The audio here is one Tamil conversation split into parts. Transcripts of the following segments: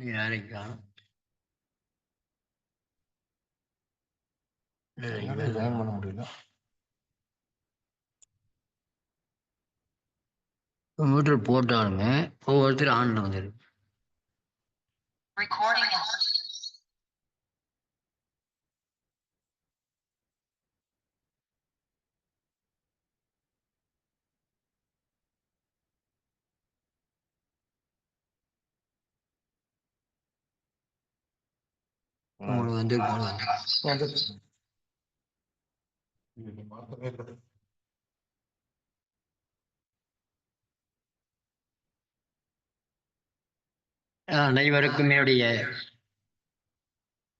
யாரையும் காணும். ஜாயின் பண்ண முடியல. கம்ப்யூட்டர் போட்டாலுங்க ஒவ்வொருத்தர் ஆன்ல வந்துருக்கு. உங்களுக்கு வந்துருச்சு. அனைவருக்கும் என்னுடைய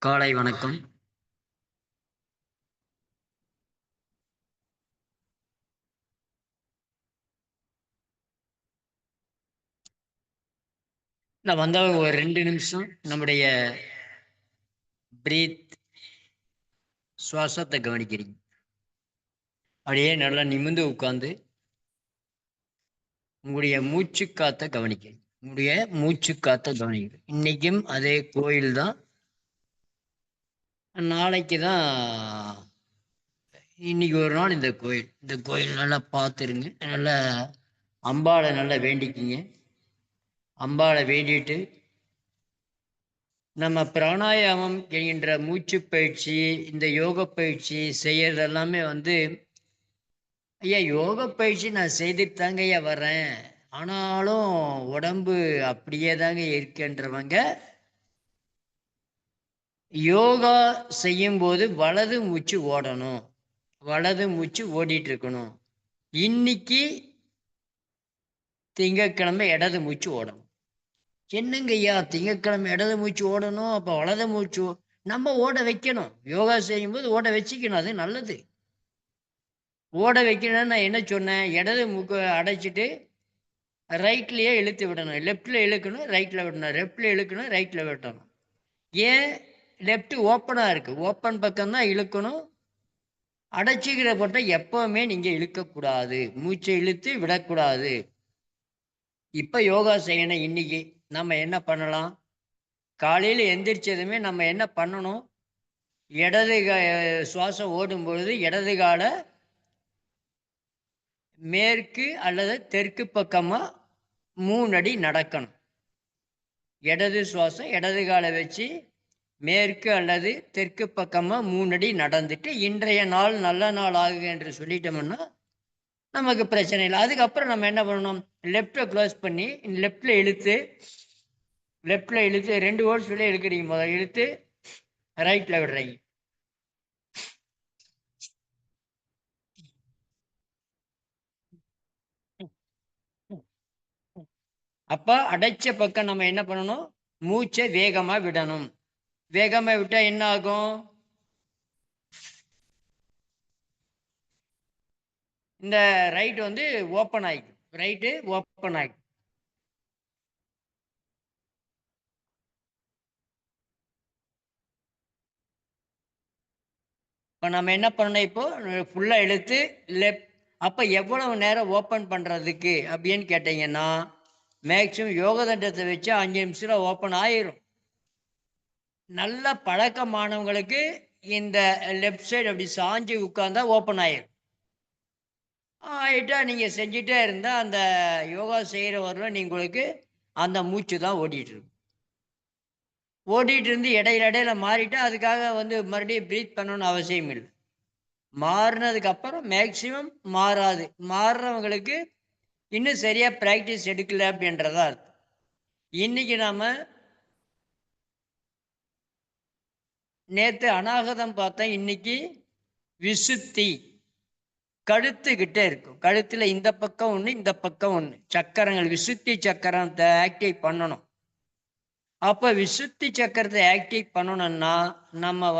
காலை வணக்கம். நான் வந்தவங்க ஒரு 2 நிமிஷம் நம்முடைய பிரீத் சுவாசத்தை கவனிக்கிறீங்க. அப்படியே நல்லா நிமிர்ந்து உட்கார்ந்து உங்களுடைய மூச்சு காத்த கவனிக்கிறீங்க. உங்களுடைய மூச்சு காத்த கவனிக்கிறீங்க. இன்னைக்கும் அதே கோயில் தான். நாளைக்கு தான் இன்னைக்கு ஒரு நாள் இந்த கோயில் நல்லா பார்த்துருங்க. நல்லா அம்பாளை நல்லா வேண்டிக்கிங்க. அம்பாளை வேண்டிட்டு நம்ம பிராணாயாமம் என்கின்ற மூச்சு பயிற்சி, இந்த யோக பயிற்சி செய்யறது எல்லாமே ஐயா யோக பயிற்சி நான் செய்துட்டு தாங்க ஐயா வர்றேன், ஆனாலும் உடம்பு அப்படியே தாங்க இருக்குன்றவங்க யோகா செய்யும் போது வலது மூச்சு ஓடணும், வலது மூச்சு ஓடிட்டு இருக்கணும். இன்னைக்கு திங்கட்கிழமை இடது மூச்சு ஓடணும். என்னங்க ஐயா திங்கட்கிழமை இடது மூச்சு ஓடணும், அப்போ வலது மூச்சு நம்ம ஓட வைக்கணும். யோகா செய்யும்போது ஓட வச்சுக்கணும், அது நல்லது. ஓட வைக்கணும்னு நான் என்ன சொன்னேன்? இடது மூக்கு அடைச்சிட்டு ரைட்லேயே இழுத்து விடணும். லெஃப்டில் இழுக்கணும், ரைட்டில் விடணும். லெஃப்டில் இழுக்கணும், ரைட்டில் விடணும். ஏன்? லெஃப்ட் ஓப்பனாக இருக்குது, ஓப்பன் பக்கம்தான் இழுக்கணும். அடைச்சிக்கிற போட்ட எப்போவுமே நீங்கள் இழுக்கக்கூடாது, மூச்சை இழுத்து விடக்கூடாது. இப்போ யோகா செய்யணும். இன்னைக்கு நம்ம என்ன பண்ணலாம்? காலையில் எந்திரிச்சதுமே நம்ம என்ன பண்ணணும்? இடது சுவாசம் ஓடும்பொழுது இடது காலை மேற்கு அல்லது தெற்கு பக்கமாக 3 அடி நடக்கணும். இடது சுவாசம் இடது காலை வச்சு மேற்கு அல்லது தெற்கு பக்கமாக 3 அடி நடந்துட்டு இன்றைய நாள் நல்ல நாள் ஆகுக என்று சொல்லிட்டோம்னா நமக்கு பிரச்சனை இல்லை. அதுக்கப்புறம் நம்ம என்ன பண்ணணும்? லெஃப்டை க்ளோஸ் பண்ணி லெஃப்டில் இழுத்து 2 ஹோல்ஸ் வெளியே இழுக்கிறீங்க. முதல்ல இழுத்து ரைட்டில் விடுறீங்க. அப்போ அடைச்ச பக்கம் நம்ம என்ன பண்ணணும்? மூச்சை வேகமாக விடணும். வேகமாக விட்டால் என்ன ஆகும்? இந்த ரைட் ஓப்பன் ஆகிக்கும். ரைட்டு ஓப்பன் ஆகிக்கும். இப்போ நம்ம என்ன பண்ணணும்? இப்போ ஃபுல்லாக இழுத்து லெஃப்ட். அப்போ எவ்வளவு நேரம் ஓப்பன் பண்ணுறதுக்கு அப்படின்னு கேட்டிங்கன்னா மேக்சிமம் யோக தண்டத்தை வச்சு 5 நிமிஷத்தில் ஓப்பன் ஆயிரும். நல்ல பழக்கமானவங்களுக்கு இந்த லெஃப்ட் சைடு அப்படி சாஞ்சி உட்கார்ந்தா ஓப்பன் ஆயிரும். ஆகிட்டா நீங்கள் செஞ்சுட்டே இருந்தால் அந்த யோகா செய்கிற வரல உங்களுக்கு அந்த மூச்சு தான் ஓடிட்டு இருந்து இடையில மாறிட்டா அதுக்காக மறுபடியும் ப்ரீத் பண்ணணும்னு அவசியம் இல்லை. மாறினதுக்கு அப்புறம் மேக்சிமம் மாறாது. மாறுறவங்களுக்கு இன்னும் சரியா பிராக்டிஸ் எடுக்கல அப்படின்றதா அர்த்தம். இன்னைக்கு நாம நேத்து அநாகதம் பார்த்தோம், இன்னைக்கு விசுத்தி. கழுத்துக்கிட்டே இருக்கும். கழுத்துல இந்த பக்கம் ஒண்ணு, இந்த பக்கம் ஒண்ணு சக்கரங்கள், விசுத்தி சக்கரத்தை ஆக்டிவ் பண்ணணும். அப்ப விசுத்தி சக்கரத்தை ஆக்டிவ் பண்ணணும்னா நம்ம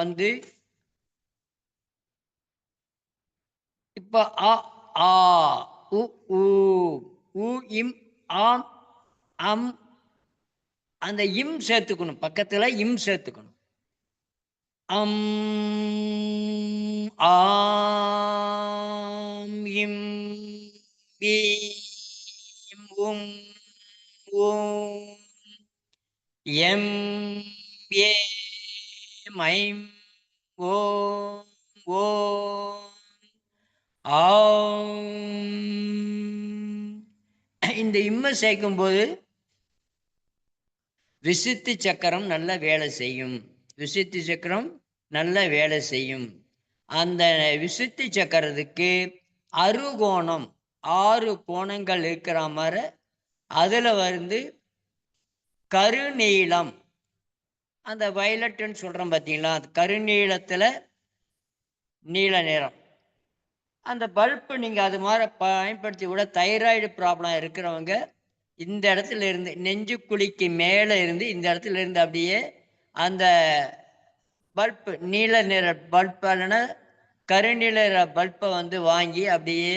இப்ப அ ஆ உ ஊ உ இம் ஆம் அம் அந்த இம் சேர்த்துக்கணும். பக்கத்துல இம் சேர்த்துக்கணும். அம் ஆம் இம் பீம் உம் ஓம் எம் ஐம் ஓம் ஓம் ஆம். இந்த இம்மை சேர்க்கும் போது விசுத்தி சக்கரம் நல்ல வேலை செய்யும். விசுத்தி சக்கரம் நல்ல வேலை செய்யும். அந்த விசுத்தி சக்கரத்துக்கு அறுகோணம் 6 கோணங்கள் இருக்கிற மாதிரி அதில் வந்து கருநீளம், அந்த வயலட்டுன்னு சொல்கிறோம் பார்த்தீங்களா, அது கருநீளத்தில் நீல நிறம். அந்த பல்பு நீங்கள் அது மாதிரி பயன்படுத்தி கூட தைராய்டு ப்ராப்ளம் இருக்கிறவங்க இந்த இடத்துல இருந்து நெஞ்சு குழிக்கு மேலே இருந்து இந்த இடத்துல இருந்து அப்படியே அந்த பல்பு நீல நிற பல்ப் இல்லைன்னா கருநீல பல்பை வந்து வாங்கி அப்படியே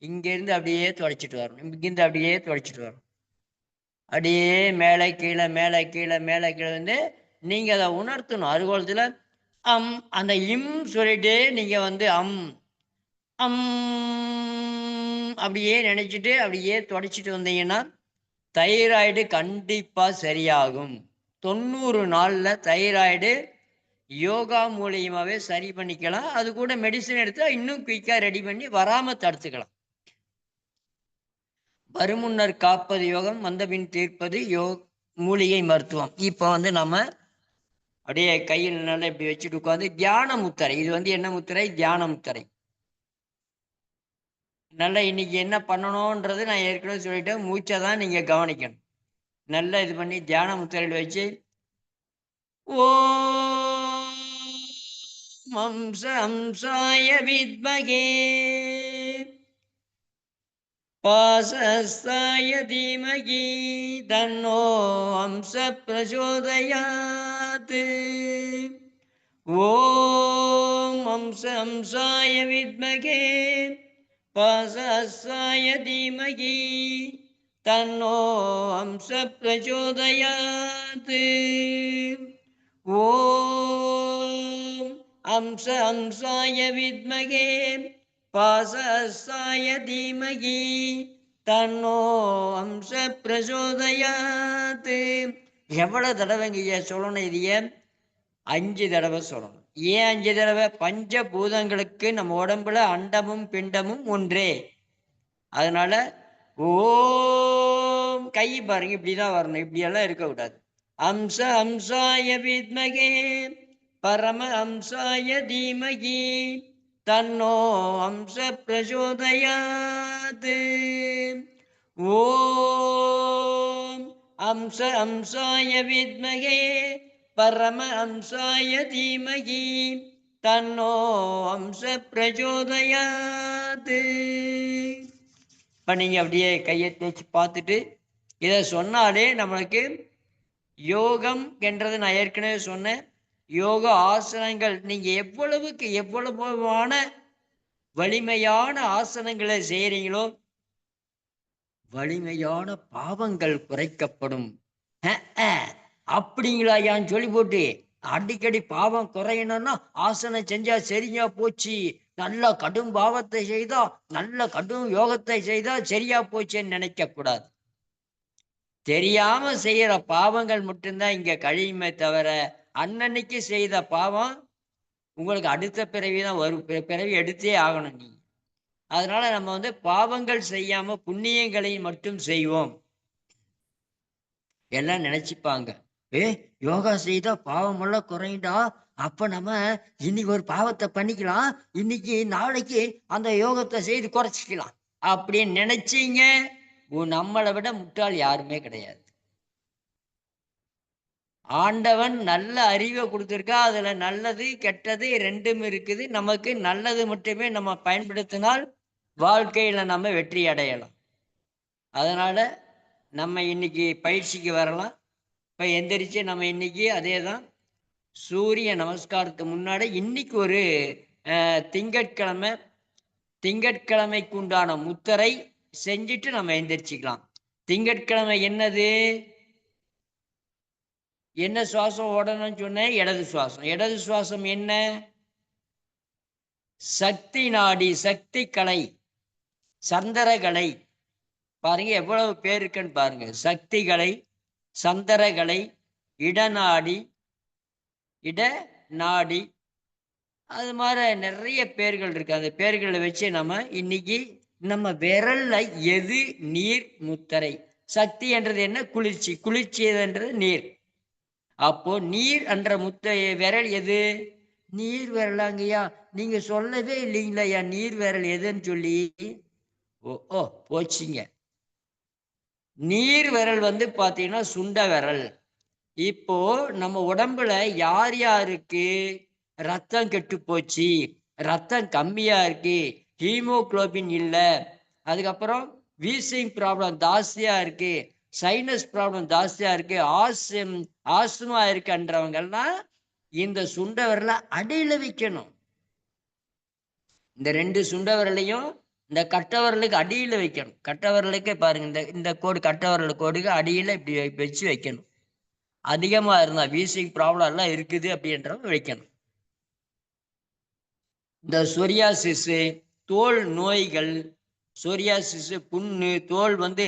இங்கேருந்து அப்படியே துடைச்சிட்டு வரணும். இங்கேருந்து அப்படியே துடைச்சிட்டு வரணும். அப்படியே மேலே கீழே மேலே கீழே மேலே கீழே வந்து நீங்கள் அதை உணர்த்தணும். அறுகோலத்தில் அந்த சொல்லிட்டு நீங்கள் வந்து அப்படியே நினைச்சிட்டு அப்படியே தொடச்சிட்டு வந்தீங்கன்னா தைராய்டு கண்டிப்பாக சரியாகும். 90 நாளில் தைராய்டு யோகா மூலியமாகவே சரி பண்ணிக்கலாம். அது கூட மெடிசன் எடுத்தால் இன்னும் குயிக்காக ரெடி பண்ணி வராமல் தடுத்துக்கலாம். வருமுன்னர் காப்பது யோகம், வந்தபின் தீர்ப்பது மூலிகை மருத்துவம். இப்போ வந்து நம்ம அப்படியே கையில் நல்லா இப்படி வச்சுட்டு உட்காந்து தியான முத்திரை. இது வந்து என்ன முத்திரை? தியான முத்திரை. நல்லா இன்னைக்கு என்ன பண்ணணும்ன்றது நான் ஏற்கனவே சொல்லிட்டேன். மூச்சை தான் நீங்கள் கவனிக்கணும். நல்லா இது பண்ணி தியான முத்திரையில் வச்சு ஓம் ஹம்சாய வித்மகே பாசஸ்தாய தீமகி தன்னோ ஹம்ச பிரச்சோதயாத். ஓம் ஹம்சாய வித்மகே பாசஸ்தாய தீமகி தன்னோ ஹம்ச பிரச்சோதயாத். ஓம் ஹம்சாய வித்மகே பாசஸ்தாய தீமகி தன்னோ ஹம்ச பிரச்சோதயாத். எவ்வளவு தடவைங்க சொல்லணும்? இதைய 5 தடவை சொல்லணும். ஏன் 5 தடவை? பஞ்சபூதங்களுக்கு நம்ம உடம்புல அண்டமும் பிண்டமும் ஒன்றே. அதனால ஓம் கை பாருங்க, இப்படிதான் வரணும், இப்படியெல்லாம் இருக்கக்கூடாது. ஹம்சாய வித்மகே பரம ஹம்சாய தீமகி தன்னோ ஹம்ச பிரச்சோதயாத். ஓம் ஹம்சாய வித்மகே பரம ஹம்சாய தீமகி தன்னோ ஹம்ச பிரச்சோதயாத். இப்போ நீங்கள் அப்படியே கையை தேய்ச்சி பார்த்துட்டு இதை சொன்னாலே நம்மளுக்கு யோகம் என்றது நான் ஏற்கனவே சொன்னேன். யோக ஆசனங்கள் நீங்கள் எவ்வளவுக்கு எவ்வளவான வலிமையான ஆசனங்களை செய்கிறீங்களோ வலிமையான பாவங்கள் குறைக்கப்படும். அப்படிங்களா யான்னு சொல்லி போட்டு அடிக்கடி பாவம் குறையணும்னா ஆசனம் செஞ்சா சரியா போச்சு, நல்ல கடும் பாவத்தை செய்தா நல்ல கடும் யோகத்தை செய்தா சரியா போச்சுன்னு நினைக்க கூடாது. தெரியாம செய்யற பாவங்கள் மட்டும்தான் இங்க கழியுமே தவிர அன்னன்னைக்கு செய்த பாவம் உங்களுக்கு அடுத்த பிறவிதான் வரும். பிறவி எடுத்தே ஆகணும் நீ. அதனால நம்ம வந்து பாவங்கள் செய்யாம புண்ணியங்களை மட்டும் செய்வோம். எல்லாம் நினைச்சுப்பாங்க, யோகா செய்தா பாவம் எல்லாம் குறைண்டா, அப்ப நம்ம இன்னைக்கு ஒரு பாவத்தை பண்ணிக்கலாம், இன்னைக்கு நாளைக்கு அந்த யோகத்தை செய்து குறைச்சிக்கலாம் அப்படின்னு நினைச்சீங்க, நம்மளை விட முட்டாள் யாருமே கிடையாது. ஆண்டவன் நல்ல அறிவை கொடுத்துருக்கா, அதுல நல்லது கெட்டது ரெண்டும் இருக்குது. நமக்கு நல்லது மட்டுமே நம்ம பயன்படுத்தினால் வாழ்க்கையில நம்ம வெற்றி அடையலாம். அதனால நம்ம இன்னைக்கு பயிற்சிக்கு வரலாம். இப்போ எந்திரிச்சு நம்ம இன்னைக்கு அதே தான் சூரிய நமஸ்காரத்துக்கு முன்னாடி இன்னைக்கு ஒரு திங்கட்கிழமைக்கு உண்டான முத்திரை செஞ்சுட்டு நம்ம எந்திரிச்சிக்கலாம். திங்கட்கிழமை என்னது? என்ன சுவாசம் ஓடணும்னு சொன்னேன்? இடது சுவாசம். இடது சுவாசம் என்ன? சக்தி நாடி, சக்தி கலை, சந்திரகலை. பாருங்க எவ்வளவு பேர் இருக்குன்னு பாருங்க. சக்திகளை, சந்திரகலை, இடநாடி, நாடி, அது மாதிரி நிறைய பேர்கள் இருக்கு. அந்த பேர்களை வச்சு நம்ம இன்னைக்கு நம்ம விரல்ல எது நீர் முத்திரை. சக்தி என்றது என்ன? குளிர்ச்சி. குளிர்ச்சி என்றது நீர். அப்போ நீர் என்ற விரல் எது? நீர் விரலாங்கய்யா. நீங்க சொல்லவே இல்லைங்களா நீர் விரல் எதுன்னு சொல்லி. ஓ போச்சுங்க. நீர் விரல் வந்து பாத்தீங்கன்னா சுண்ட விரல். இப்போ நம்ம உடம்புல யார் யாருக்கு ரத்தம் கெட்டு போச்சு, ரத்தம் கம்மியா இருக்கு, ஹீமோகுளோபின் இல்லை, அதுக்கப்புறம் வீசிங் ப்ராப்ளம் ஜாஸ்தியா இருக்கு, சைனஸ் ப்ராப்ளம் ஜாஸ்தியா இருக்கு, ஆஸ்துமா இருக்குன்றவங்கெல்லாம் இந்த சுண்ட விரலை அடியில வைக்கணும். இந்த 2 சுண்ட விரலையும் இந்த கட்டை விரலுக்கு அடியில வைக்கணும். கட்டை விரலுக்கு பாருங்க, இந்த கோடு கட்டை விரல் கோடுக்கு அடியில இப்படி வச்சு வைக்கணும். அதிகமா இருந்தா வீசிங் ப்ராப்ளம் எல்லாம் இருக்குது அப்படின்றவங்க வைக்கணும். இந்த சொரியாசிஸ், தோல் நோய்கள், சொரியாசிஸ், புண்ணு, தோல் வந்து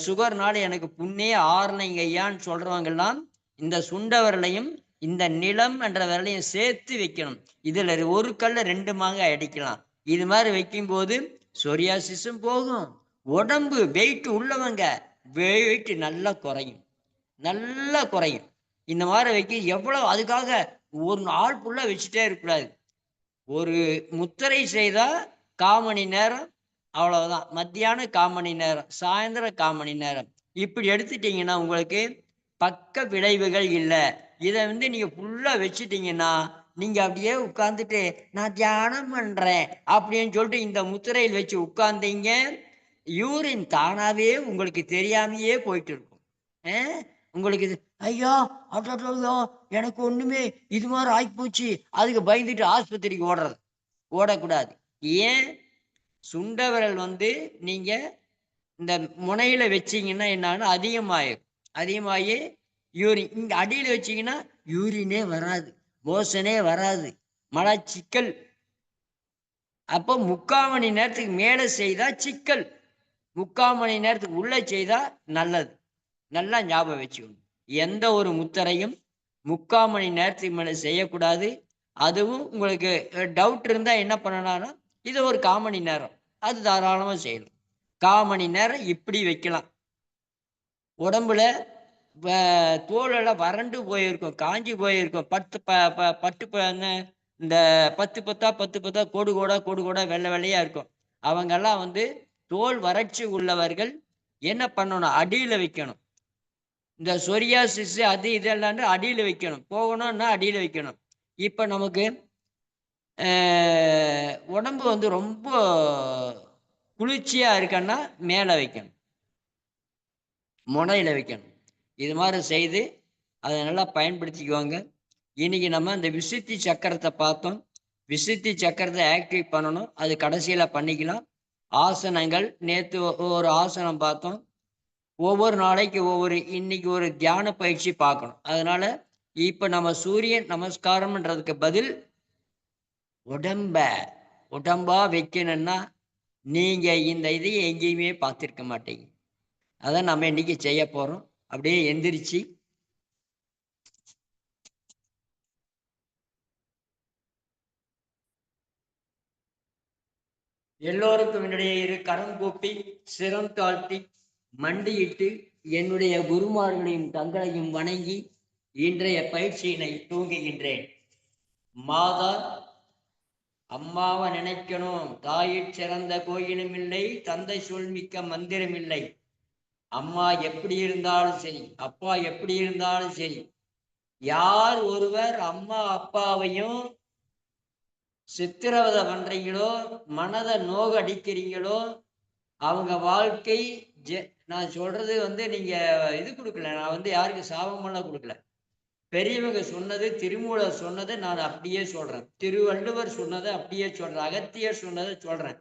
சுகர்னால எனக்கு புண்ணே ஆறலைங்க ஐயான்னு சொல்றவங்கெல்லாம் இந்த சுண்ட விரலையும் இந்த நிலம் என்ற விரலையும் சேர்த்து வைக்கணும். இதுல ஒரு கல்ல 2 மாங்காய் அடிக்கலாம். இது மாதிரி வைக்கும் போது சொரியாசிஸும் போகும், உடம்பு வெயிட் உள்ளவங்க வெயிட் நல்லா குறையும், நல்லா குறையும். இந்த மாதிரி வைக்க எவ்வளவு, அதுக்காக ஒரு நாள் ஃபுல்லா வச்சுட்டே இருக்கக்கூடாது. ஒரு முத்திரை செய்தா 1/4 மணி நேரம், அவ்வளவுதான். மத்தியானம் 1/4 மணி நேரம், சாயந்தரம் 1/4 மணி நேரம், இப்படி எடுத்துட்டீங்கன்னா உங்களுக்கு பக்க விளைவுகள் இல்லை. இதை வந்து நீங்க ஃபுல்லா வச்சுட்டீங்கன்னா நீங்க அப்படியே உட்கார்ந்துட்டு நான் தியானம் பண்றேன் அப்படின்னு சொல்லிட்டு இந்த முத்திரையில் வச்சு உட்கார்ந்தீங்க, யூரின் தானாவே உங்களுக்கு தெரியாமையே போயிட்டு இருக்கும். உங்களுக்கு இது ஐயா அட்டோ எனக்கு ஒண்ணுமே இது மாதிரி ஆகிப்போச்சு, அதுக்கு பயந்துட்டு ஆஸ்பத்திரிக்கு ஓடக்கூடாது. ஏன்? சுண்ட விரல் வந்து நீங்க இந்த முனையில வச்சீங்கன்னா என்னன்னா அதிகமாகி யூரின், இங்க அடியில வச்சீங்கன்னா யூரினே வராது, மோசனே வராது, மலச்சிக்கல். அப்போ 3/4 மணி நேரத்துக்கு மேல செய்தா சிக்கல், 3/4 மணி நேரத்துக்கு உள்ள செய்தா நல்லது. நல்லா ஞாபகம் வச்சுக்கணும். எந்த ஒரு முத்திரையும் 3/4 மணி நேரத்துக்கு மேல செய்யக்கூடாது. அதுவும் உங்களுக்கு டவுட் இருந்தா என்ன பண்ணலாம்னா இது ஒரு 1/4 மணி நேரம் அது தாராளமா செய்யணும். 1/4 மணி நேரம் இப்படி வைக்கலாம். உடம்புல தோலெல்லாம் வறண்டு போயிருக்கும், காஞ்சி போயிருக்கும், இந்த 10 கோடு கோடா வெள்ளை வெள்ளையா இருக்கும். அவங்கெல்லாம் வந்து தோல் வறட்சி உள்ளவர்கள் என்ன பண்ணணும்? அடியில வைக்கணும். இந்த சொரியாசிஸ் அது இதெல்லாம் அடியில வைக்கணும். போகணும்னா அடியில வைக்கணும். இப்ப நமக்கு உடம்பு வந்து ரொம்ப குளிர்ச்சியா இருக்குன்னா மேல வைக்கணும், முனையில வைக்கணும். இது மாதிரி செய்து அதை நல்லா பயன்படுத்திக்குவாங்க. இன்னைக்கு நம்ம இந்த விசுத்தி சக்கரத்தை பார்த்தோம். விசுத்தி சக்கரத்தை ஆக்டிவ் பண்ணணும், அது கடைசியில பண்ணிக்கலாம். ஆசனங்கள் நேற்று ஒரு ஆசனம் பார்த்தோம். ஒவ்வொரு நாளைக்கு இன்னைக்கு ஒரு தியான பயிற்சி பார்க்கணும். அதனால இப்ப நம்ம சூரியன் நமஸ்காரம்ன்றதுக்கு பதில் உடம்பா வைக்கணும்னா நீங்க இந்த இதையை எங்கேயுமே பார்த்திருக்க மாட்டீங்க. அதான் நம்ம இன்னைக்கு செய்ய போறோம். அப்படியே எந்திரிச்சு எல்லோருக்கும் என்னுடைய இரு கரம் கூப்பி சிரம் தாழ்த்தி மண்டியிட்டு என்னுடைய குருமார்களையும் தங்களையும் வணங்கி இன்றைய பயிற்சியினை தூங்குகின்றேன். மாதா அம்மாவை நினைக்கணும். தாயிற் சிறந்த கோயிலும் இல்லை, தந்தை சொல்மிக்க மந்திரம் இல்லை. அம்மா எப்படி இருந்தாலும் சரி, அப்பா எப்படி இருந்தாலும் சரி, யார் ஒருவர் அம்மா அப்பாவையும் சித்திரவதை பண்றீங்களோ, மனதை நோக அடிக்கிறீங்களோ, அவங்க வாழ்க்கை நான் சொல்றது வந்து நீங்க இது கொடுக்கல, நான் வந்து யாருக்கு சாபமெல்லாம் கொடுக்கல. பெரியவங்க சொன்னது, திருமூலர் சொன்னதை நான் அப்படியே சொல்றேன், திருவள்ளுவர் சொன்னதை அப்படியே சொல்றேன், அகத்தியர் சொன்னதை சொல்றேன்.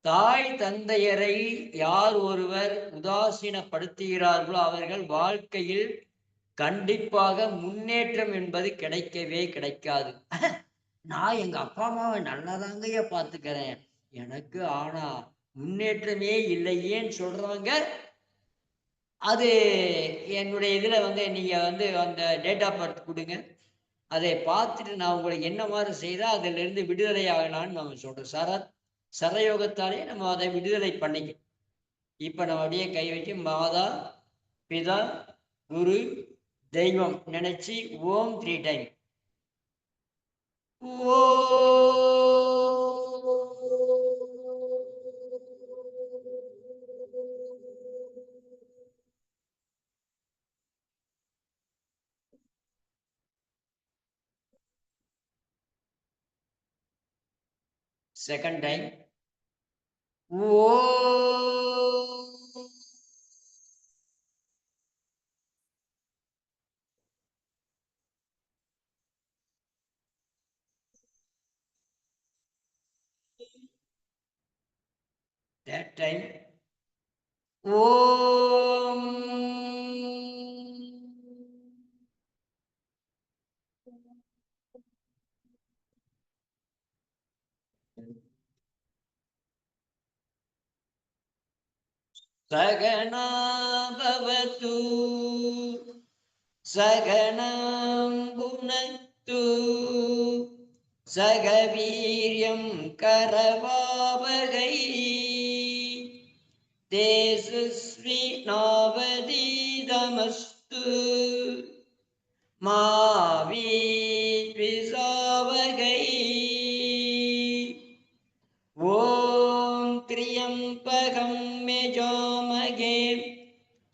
தாய் தந்தையரை யார் ஒருவர் உதாசீனப்படுத்துகிறார்களோ அவர்கள் வாழ்க்கையில் கண்டிப்பாக முன்னேற்றம் என்பது கிடைக்கவே கிடைக்காது. நான் எங்க அப்பா அம்மாவை நல்லாதாங்கய்யா பார்த்துக்கிறேன், எனக்கு ஆனா முன்னேற்றமே இல்லையேன்னு சொல்றவங்க, அது என்னுடைய இதுல வந்து நீங்க வந்து அந்த டேட் ஆஃப் பர்த் கொடுங்க, அதை பார்த்துட்டு நான் உங்களுக்கு என்ன மாதிரி செய்தால் அதிலிருந்து விடுதலை ஆகலான்னு நம்ம சொல்கிறோம். சரயோகத்தாலே நம்ம அதை விடுதலை பண்ணிக்கணும். இப்போ நம்ம அப்படியே கை வச்சு மாதா பிதா குரு தெய்வம் நினைச்சு ஓம் 3 டைம். ஓ செகண்ட் டைம். ஓ that time. ஓம் சகனா பவது சகனம் புனத்து சகவீரியம் கரவாவகை தேஜஸ்வி நாவதீதமஸ்து மா வித்விஷாவகை. ஓம் த்ரியம்பகம் யஜாமஹே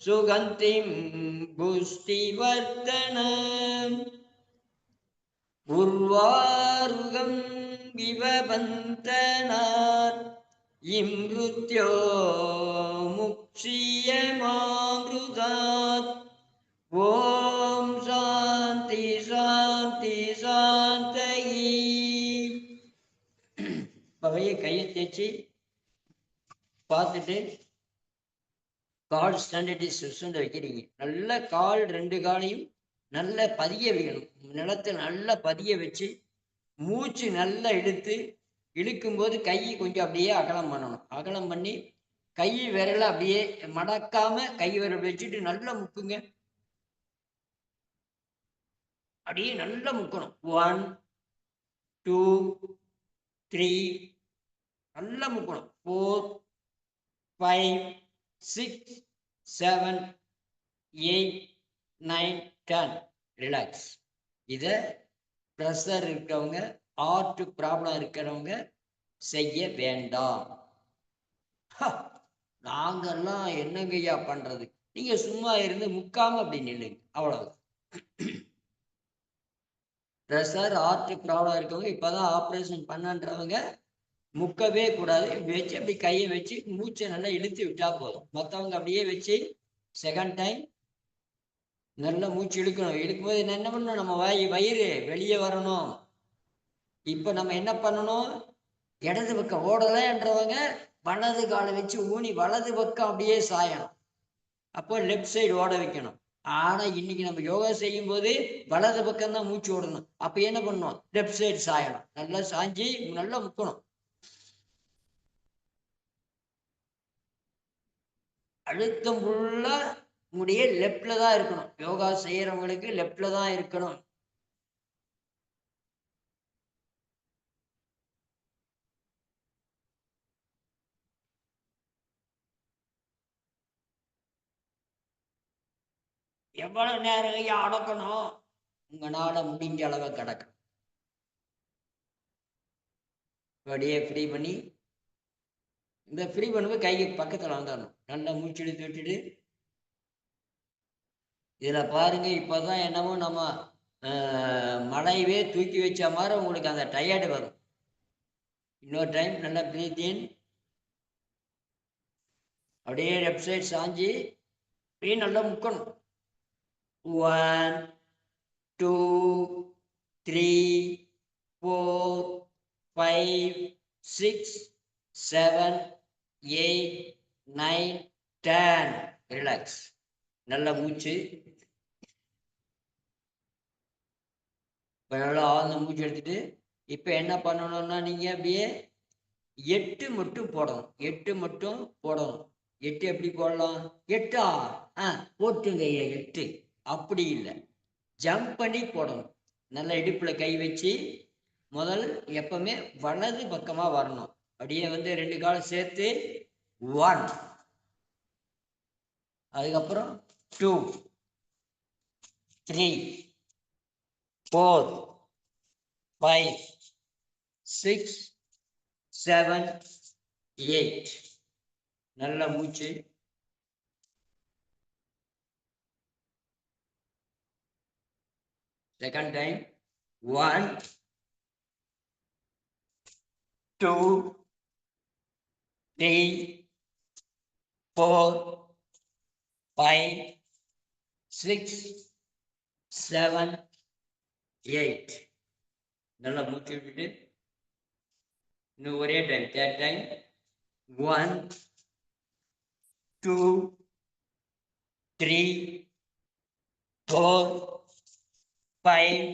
சுகந்திம் புஷ்டிவர்தனம் உர்வாருகம் விவபந்தனாத் இம்ருத்யோ முக்ஷியமாம்ருதாத். ஓம் சாந்தி சாந்தி சாந்தி. பவையை கையை தேய்ச்சி பார்த்துட்டு கால் ஸ்டாண்டர்டி சுண்டு வைக்கிறீங்க. நல்ல கால் 2 காலையும் நல்ல பதிய வைக்கணும். நிலத்தில் நல்லா பதிய வச்சு மூச்சு நல்லா இழுக்கும்போது கை கொஞ்சம் அப்படியே அகலம் பண்ணணும். அகலம் பண்ணி கை விரல அப்படியே மடக்காம கை விரல் வச்சுட்டு நல்லா முக்குங்க. அப்படியே நல்லா முக்கணும். 1 2 3 நல்லா முக்கணும். 4 5 6 7 8 9 10. ரிலாக்ஸ். இதை ப்ரெஷர் இருக்கிறவங்க ஹார்ட் ப்ராப்ளம் இருக்கிறவங்க செய்ய வேண்டாம். நாங்கெல்லாம் என்னங்கய்யா பண்றது? நீங்க சும்மா இருந்து முக்காம அப்படி நில்லுங்க, அவ்வளவு. ப்ரெஷர் ஹார்ட் ப்ராப்ளம் இருக்கவங்க இப்பதான் ஆப்ரேஷன் பண்ணன்றவங்க முக்கவே கூடாது. வச்சு அப்படி கையை வச்சு மூச்சை நல்லா இழுத்து விட்டா போதும். மற்றவங்க அப்படியே வச்சு செகண்ட் டைம் நல்லா மூச்சு இழுக்கணும். இழுக்கும்போது என்ன பண்ணணும்? நம்ம வயிறு வெளியே வரணும். இப்போ நம்ம என்ன பண்ணணும்? இடது பக்கம் ஓடலைன்றவங்க வலது காலை வச்சு ஊனி வலது பக்கம் அப்படியே சாயணும். அப்போ லெஃப்ட் சைடு ஓட வைக்கணும். ஆனா இன்னைக்கு நம்ம யோகா செய்யும் போது வலது பக்கம் தான் மூச்சு ஓடணும். அப்ப என்ன பண்ணணும்? லெஃப்ட் சைடு சாயணும். நல்லா சாஞ்சி நல்லா முக்கணும். அழுத்தம் ஃபுல்லா முடிய லெஃப்ட்ல தான் இருக்கணும். யோகா செய்யறவங்களுக்கு லெஃப்ட்ல தான் இருக்கணும். எவ்வளவு நேரம் அடக்கணும்? உங்களால முடிஞ்ச அளவை கிடக்கும். அப்படியே ஃப்ரீ பண்ணி இந்த ஃப்ரீ பண்ணும்போது கைக்கு பக்கத்தில் வந்துடணும். நல்லா மூச்சு எடுத்து விட்டுட்டு இதில் பாருங்க. இப்போதான் என்னமோ நம்ம மலையவே தூக்கி வச்ச மாதிரி உங்களுக்கு அந்த டயர்டு வரும். இன்னொரு டைம் நல்லா பிரீத் இன். அப்படியே லெஃப்ட் சைட் சாஞ்சி அப்படியே நல்லா முக்கணும். 1 2 3 4 5 6 7 8 9 10. ரிலாக்ஸ். நல்ல மூச்சு. நல்லா ஆழ்ந்த மூச்சு எடுத்துட்டு இப்போ என்ன பண்ணணும்னா நீங்க அப்படியே 8 மட்டும் போடணும். 8 மட்டும் போடணும். 8 எப்படி போடலாம்? 8ஆ போட்டுங்க. 8 அப்படி இல்லை, ஜம்ப் பண்ணி போடணும். நல்ல இடுப்புல கை வச்சு முதல் எப்பவுமே வலது பக்கமா வரணும். அப்படியே வந்து 2 காலம் சேர்த்து 1, அதுக்கப்புறம் 2, 3, 4, 5, 6, 7, 8. நல்ல மூச்சு. Second time 1, 2, 3, 4, 5, 6, 7, 8. நல்லா மூச்சு விட்டுட்டு இன்னும் ஒரே டைம், தேர்ட் டைம் 1, 2, 3, 4, 5,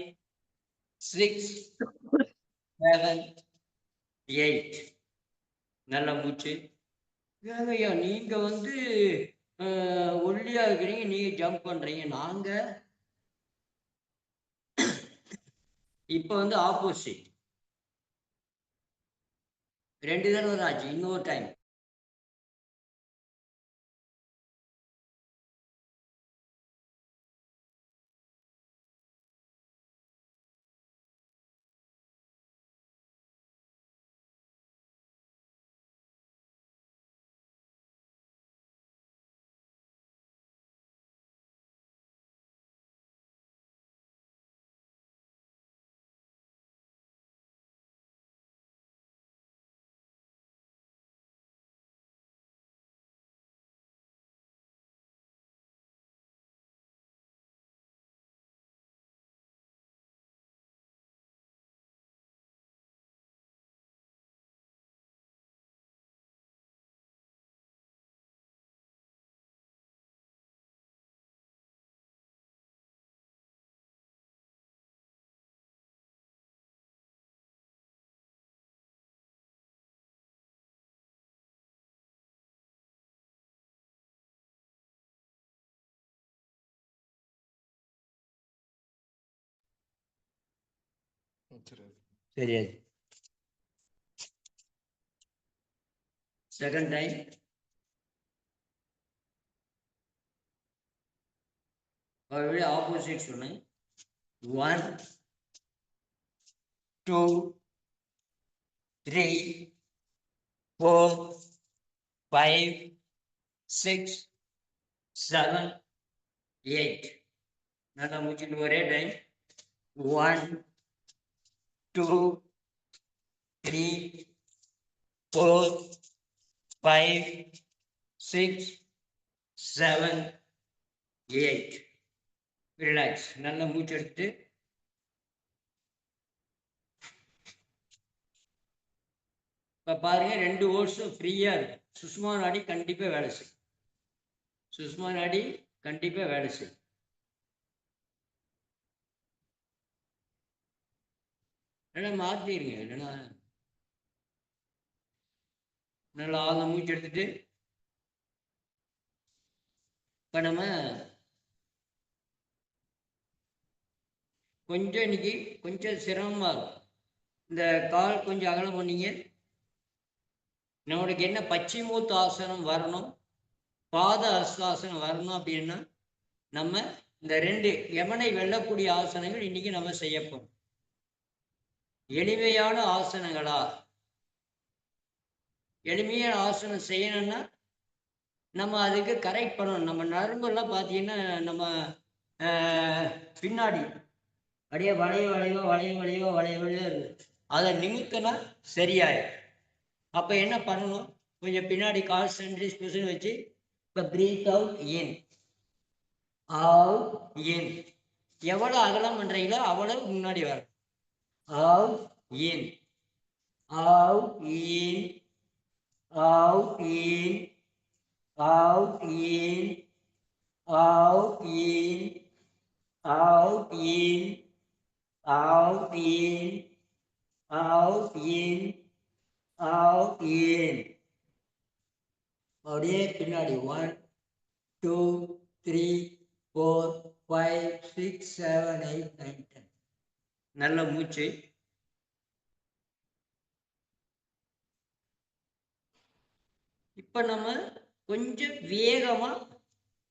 6, 7, 8. நல்ல மூச்சு. ஏங்கய்யா நீங்க வந்து ஒல்லியா இருக்கிறீங்க, நீங்க ஜம்ப் பண்றீங்க. நாங்க இப்ப வந்து ஆப்போசிட். 2 தடவை தான் ஆச்சு. இன்னொரு டைம் சரி சரி. செகண்ட் டைம் மறுபடியும் ஆப்போசிட் சொன்னேன். 1, 2, 3, 4, 5, 6, 7, 8. நல்லா முடிச்சுட்டு ஒரே டைம் 1, 2, 3, 4, 5, 6, 7, 8. ரிலாக்ஸ். நல்லா மூச்சு எடுத்து இப்ப பாருங்க 2 ஹோர்ஸும் ஃப்ரீயா இருக்கு. சுஷ்மா நாடி கண்டிப்பா வேலை செய்யும். சுஷ்மா நாடி கண்டிப்பா வேலை செய்யும். இல்லைன்னா மாத்திருங்க. இல்லைன்னா நல்லா ஆழ்ந்த மூச்சு எடுத்துட்டு இப்ப நம்ம கொஞ்சம் இன்னைக்கு கொஞ்சம் சிரமமா இருக்கும். இந்த கால் கொஞ்சம் அகலம் பண்ணீங்க. நம்மளுக்கு என்ன பச்சிமூத்து ஆசனம் வரணும், பாத ஹஸ்தாசனம் வரணும் அப்படின்னா நம்ம இந்த 2 யமனை வெல்லக்கூடிய ஆசனங்கள் இன்னைக்கு நம்ம செய்ய போறோம். எளிமையான ஆசனங்களா? எளிமையான ஆசனம் செய்யணும்னா நம்ம அதுக்கு கரெக்ட் பண்ணணும். நம்ம நரம்பெல்லாம் பார்த்தீங்கன்னா நம்ம பின்னாடி அப்படியே வளைய வளைவோ வளைய வளைவோ வளைய வளைவோ இருக்கு. அதை நிமித்தினா சரியாயிடும். அப்ப என்ன பண்ணணும்? கொஞ்சம் பின்னாடி கான்சன்ட்ரேட் பொசிஷன் வச்சு இப்ப breath out in, out in. எவ்வளவு அகலம் பண்றீங்களோ அவ்வளவு முன்னாடி வரும். Out in, out in, out in, out in, out in, out in, out in, out in, out in. அப்படியே பின்னாடி 1, 2, 3, 4, 5, 6, 7, 8, 9, 10. நல்ல மூச்சு. இப்ப நம்ம கொஞ்சம் வேகமா,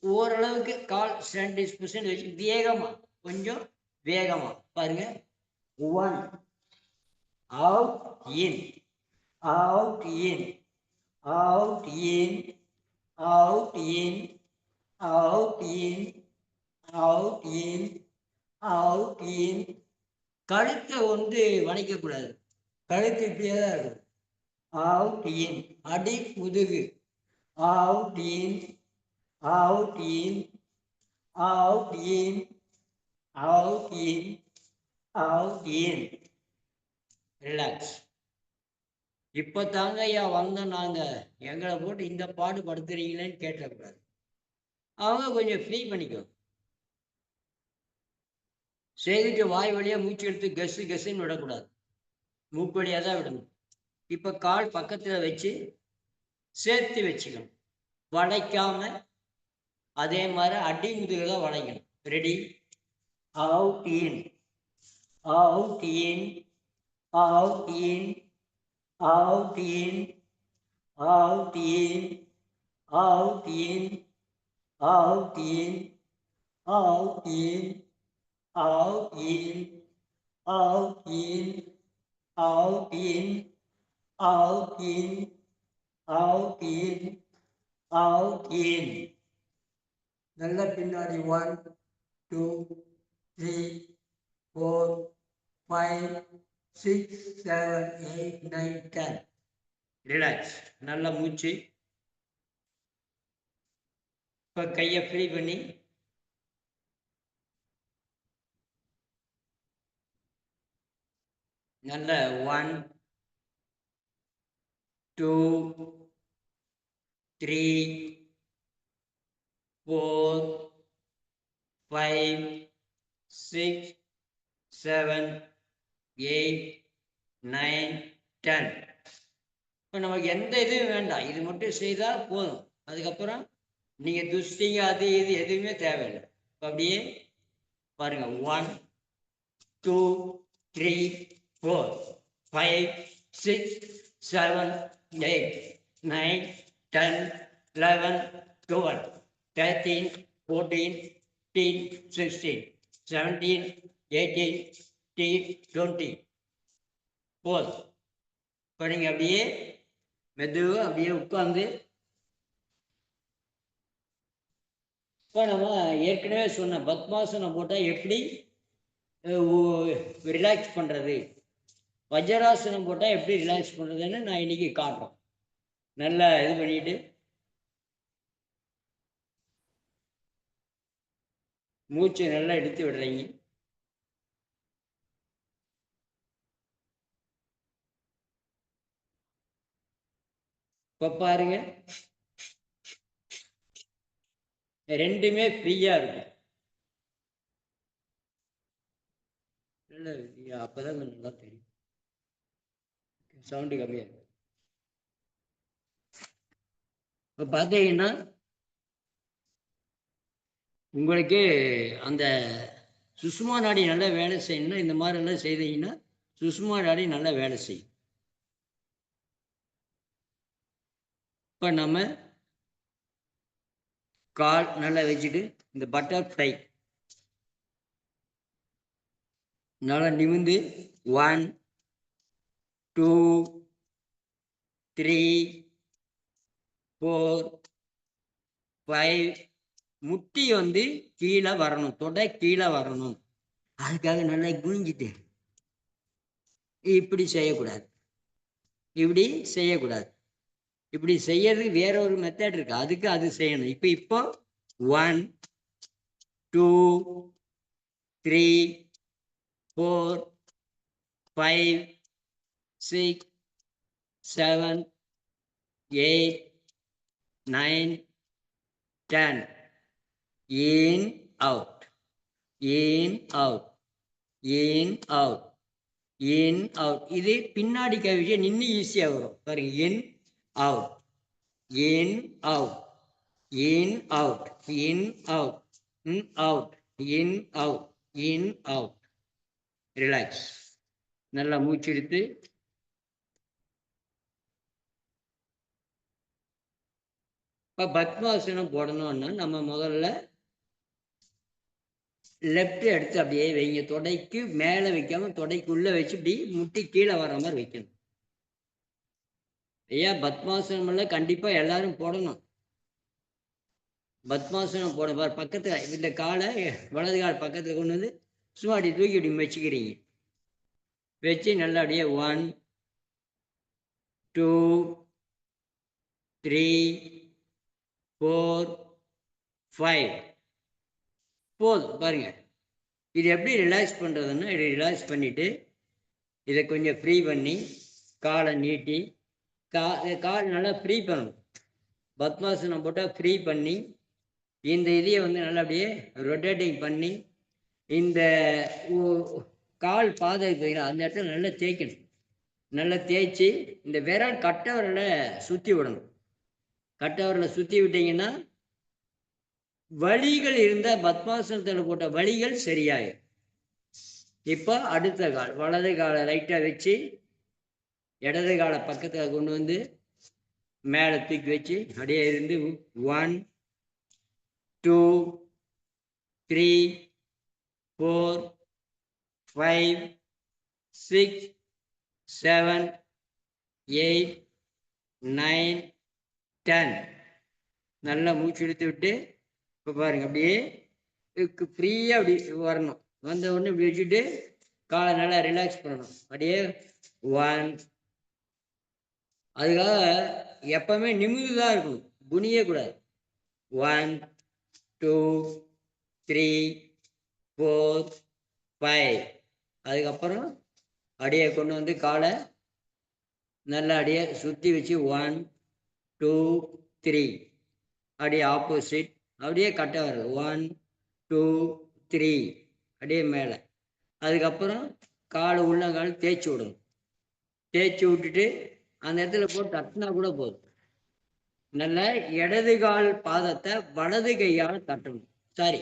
ஓரளவுக்கு கால் 70% வச்சு வேகமா, கொஞ்சம் வேகமா பாருங்க. 1 out in, out in, out in, out in, out in, out in, out in. கழுத்தை வளைக்க கூடாது, கழுத்து இப்படியே தான் இருக்கும். out in, அடி முதுகு. out in, out in, out in, out in, out in. Relax. இப்போ தாங்க ஐயா வந்தோம், நாங்கள் எங்களை போட்டு இந்த பாடு படுத்துறீங்களேன்னு கேட்டக்கூடாது. அவங்க கொஞ்சம் ஃப்ரீ பண்ணிக்கோ. செய்துட்டு வாய் வழியாக மூச்சு எடுத்து கெஸ்ஸு கெஸ்ஸுன்னு விடக்கூடாது, மூக்கு வழியாக தான் விடணும். இப்போ கால் பக்கத்தில் வச்சு சேர்த்து வச்சுக்கணும், வளைக்காம. அதே மாதிரி அடி முதுகு தான் வளைக்கணும். Ready? Out in, out in, out in, out in, out in, out in, out in, out in, out in, out in, out in, out in, out in, out in. நல்ல பின்னாடி 1 2 3 4 5 6 7 8 9 10. ரிலாக்ஸ். நல்ல மூச்சு. இப்போ கையை ஃப்ரீ பண்ணி நல்ல 1 2 3 4 5 6 7 8 9 10. இப்போ நமக்கு எந்த இதுவும் வேண்டாம், இது மட்டும் செய்தால் போதும். அதுக்கப்புறம் நீங்கள் துஷ்டிங்க அது இது எதுவுமே தேவையில்லை. இப்போ அப்படியே பாருங்க. 1 2 3 4 5 6 7 8 9 10 11 12 13 14 15 16 17 18 20. போதும். இப்போ நீங்கள் அப்படியே மெதுவாக அப்படியே உட்காந்து, இப்போ நம்ம ஏற்கனவே சொன்ன பத்மாசனம் போட்டால் எப்படி ரிலாக்ஸ் பண்ணுறது, வஜ்ராசனம் போட்டால் எப்படி ரிலாக்ஸ் பண்ணுறதுன்னு நான் இன்னைக்கு காட்டுறோம். நல்லா இது பண்ணிட்டு மூச்சை நல்லா எடுத்து விடுறீங்க. இப்போ பாருங்க, ரெண்டுமே ஃப்ரீயா இருக்கும். அப்பதான் நல்லா தெரியும். சவுண்டு கம்மியா இருக்கு. இப்போ பார்த்தீங்கன்னா உங்களுக்கு அந்த சுஷ்மா நாடி நல்லா வேலை செய்யணும்னா இந்த மாதிரி எல்லாம் செய்தீங்கன்னா சுஷ்மா நாடி நல்லா வேலை செய்யும். இப்போ நம்ம கால் நல்லா வச்சுட்டு இந்த பட்டர்ஃப்ளை நல்லா நிமிந்து 1 2 3 4 5. முட்டி கீழே வரணும், தொடை கீழே வரணும். அதுக்காக நல்லா குனிஞ்சிட்டு இப்படி செய்யக்கூடாது, இப்படி செய்யக்கூடாது. இப்படி செய்யறது வேற ஒரு மெத்தட் இருக்கு, அதுக்கு அது செய்யணும். இப்போ 1 2 3 4 5 6 7 8 9 10. in out, in out, in out, in out. இது பின்னாடி கவிதை நின்று ஈஸியா வரும் பாருங்க. in out, in out, in out, in out, in out, in out, in out. Relax. நல்லா மூச்சு எடுத்து இப்போ பத்மாசனம் போடணும்னா நம்ம முதல்ல லெஃப்ட் எடுத்து அப்படியே வைங்க. தொடைக்கு மேலே வைக்காம தொடைக்குள்ள வச்சு இப்படி முட்டி கீழே வர்ற மாதிரி வைக்கணும். ஐயா பத்மாசனம் எல்லாம் கண்டிப்பா எல்லாரும் போடணும். பத்மாசனம் போட பக்கத்துல இந்த காலை வலது கால் பக்கத்துல கொண்டு வந்து சும்மா அப்படி தூக்கி இப்படி வச்சுக்கிறீங்க. வச்சு நல்லா அப்படியே 1 2 3 4 5 போதும். பாருங்க இது எப்படி ரிலாக்ஸ் பண்றதுன்னா, இதை ரிலாக்ஸ் பண்ணிட்டு இதை கொஞ்சம் ஃப்ரீ பண்ணி காலை நீட்டி கால் நல்லா ஃப்ரீ பண்ணணும். பத்மாசனம் போட்டால் ஃப்ரீ பண்ணி இந்த இதையை வந்து நல்லா அப்படியே ரொட்டேட்டிங் பண்ணி இந்த கால் பாதை இருக்குங்களா அந்த இடத்துல நல்லா தேய்க்கணும். நல்லா தேய்ச்சி இந்த விரல் கட்டவரில் சுற்றி விடணும். கட்டவரில் சுற்றி விட்டீங்கன்னா வலிகள் இருந்தால் பத்மாசனத்தில் போட்ட வலிகள் சரியாயிடும். இப்போ அடுத்த கால் வலது காலை லைட்டாக வச்சு இடது காலை பக்கத்தில் கொண்டு வந்து மேலே தூக்கி வச்சு அப்படியே இருந்து 1 2 3 4 5 6 7 8 9 10 நல்லா மூச்சு இழுத்து விட்டு இப்போ பாருங்க அப்படியே ஃப்ரீயாக அப்படி வரணும். வந்த உடனே இப்படி வச்சுட்டு காலை நல்லா ரிலாக்ஸ் பண்ணணும். அப்படியே 1. அதுக்காக எப்பவுமே நிமிர்ந்துதான் இருக்கணும், குனியே கூடாது. 1 2 3 4 5. அதுக்கப்புறம் அப்படியே கொண்டு வந்து காலை நல்லா அப்படியே சுற்றி வச்சு 1 2 3 அப்படியே ஆப்போசிட் அப்படியே கட்ட வருது 1 2 3 அப்படியே மேலே. அதுக்கப்புறம் கால் உள்ளங்கால் தேய்ச்சி விடணும். தேய்ச்சி விட்டுட்டு அந்த இடத்துல போட்டு தட்டினா கூட போதும். நல்லா இடது கால் பாதத்தை வலது கையால் தட்டணும். சாரி,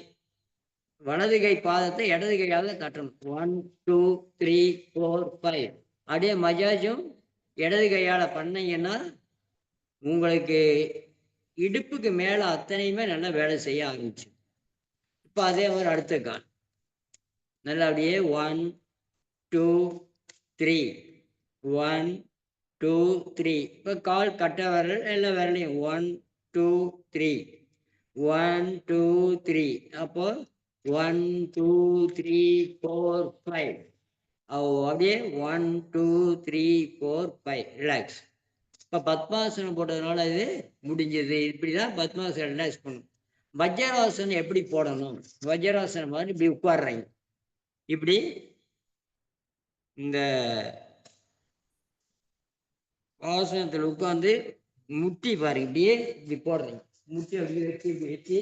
வலது கை பாதத்தை இடது கையால் தட்டணும். 1 2 3 4 5 அப்படியே மஜாஜும் இடது கையால் பண்ணீங்கன்னா உங்களுக்கு இடுப்புக்கு மேலே அத்தனையுமே நல்லா வேலை செய்ய ஆரம்பிச்சு. இப்போ அதே மாதிரி அடுத்த கால் நல்லா அப்படியே 1 2 3 1 2 3. இப்போ கால் கட்ட விரல் எல்லா விரலையும் 1 2 3 1 2 3. அப்போ 1 2 3 4 5 அப்படியே 1 2 3 4 5 ரிலாக்ஸ். இப்போ பத்மாசனம் போட்டதுனால இது முடிஞ்சது. இப்படிதான் பத்மாசனம் ரிலாக்ஸ் பண்ணணும். வஜ்ராசனம் எப்படி போடணும்? வஜ்ராசனம் மாதிரி இப்படி உட்காடுறீங்க. இப்படி இந்த ஆசனத்தில் உட்காந்து முட்டி பாருங்க இப்படியே இப்படி போடுறீங்க. முட்டி அப்படி வச்சு இப்படி வச்சு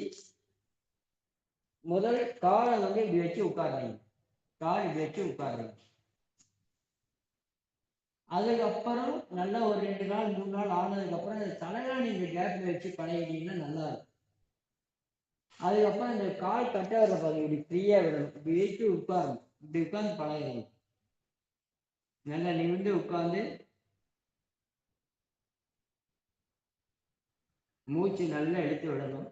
முதல் காலை வந்து இப்படி வச்சு உட்காடுறீங்க. கால் இப்படி வச்சு உட்காடுறீங்க. அதுக்கப்புறம் நல்லா ஒரு 2 நாள் 3 நாள் ஆனதுக்கப்புறம் இந்த தலைகாணி இந்த கேப்ல வச்சு பழகிட்டீங்கன்னா நல்லா இருக்கும். அதுக்கப்புறம் இந்த கால் கட்ட வர பாருங்க இப்படி ஃப்ரீயா விடணும். இப்படி வச்சு உட்காரணும். இப்படி உட்காந்து பழகணும். நல்லா நிமிர்ந்து உட்காந்து மூச்சு நல்லா எடுத்து விடணும்.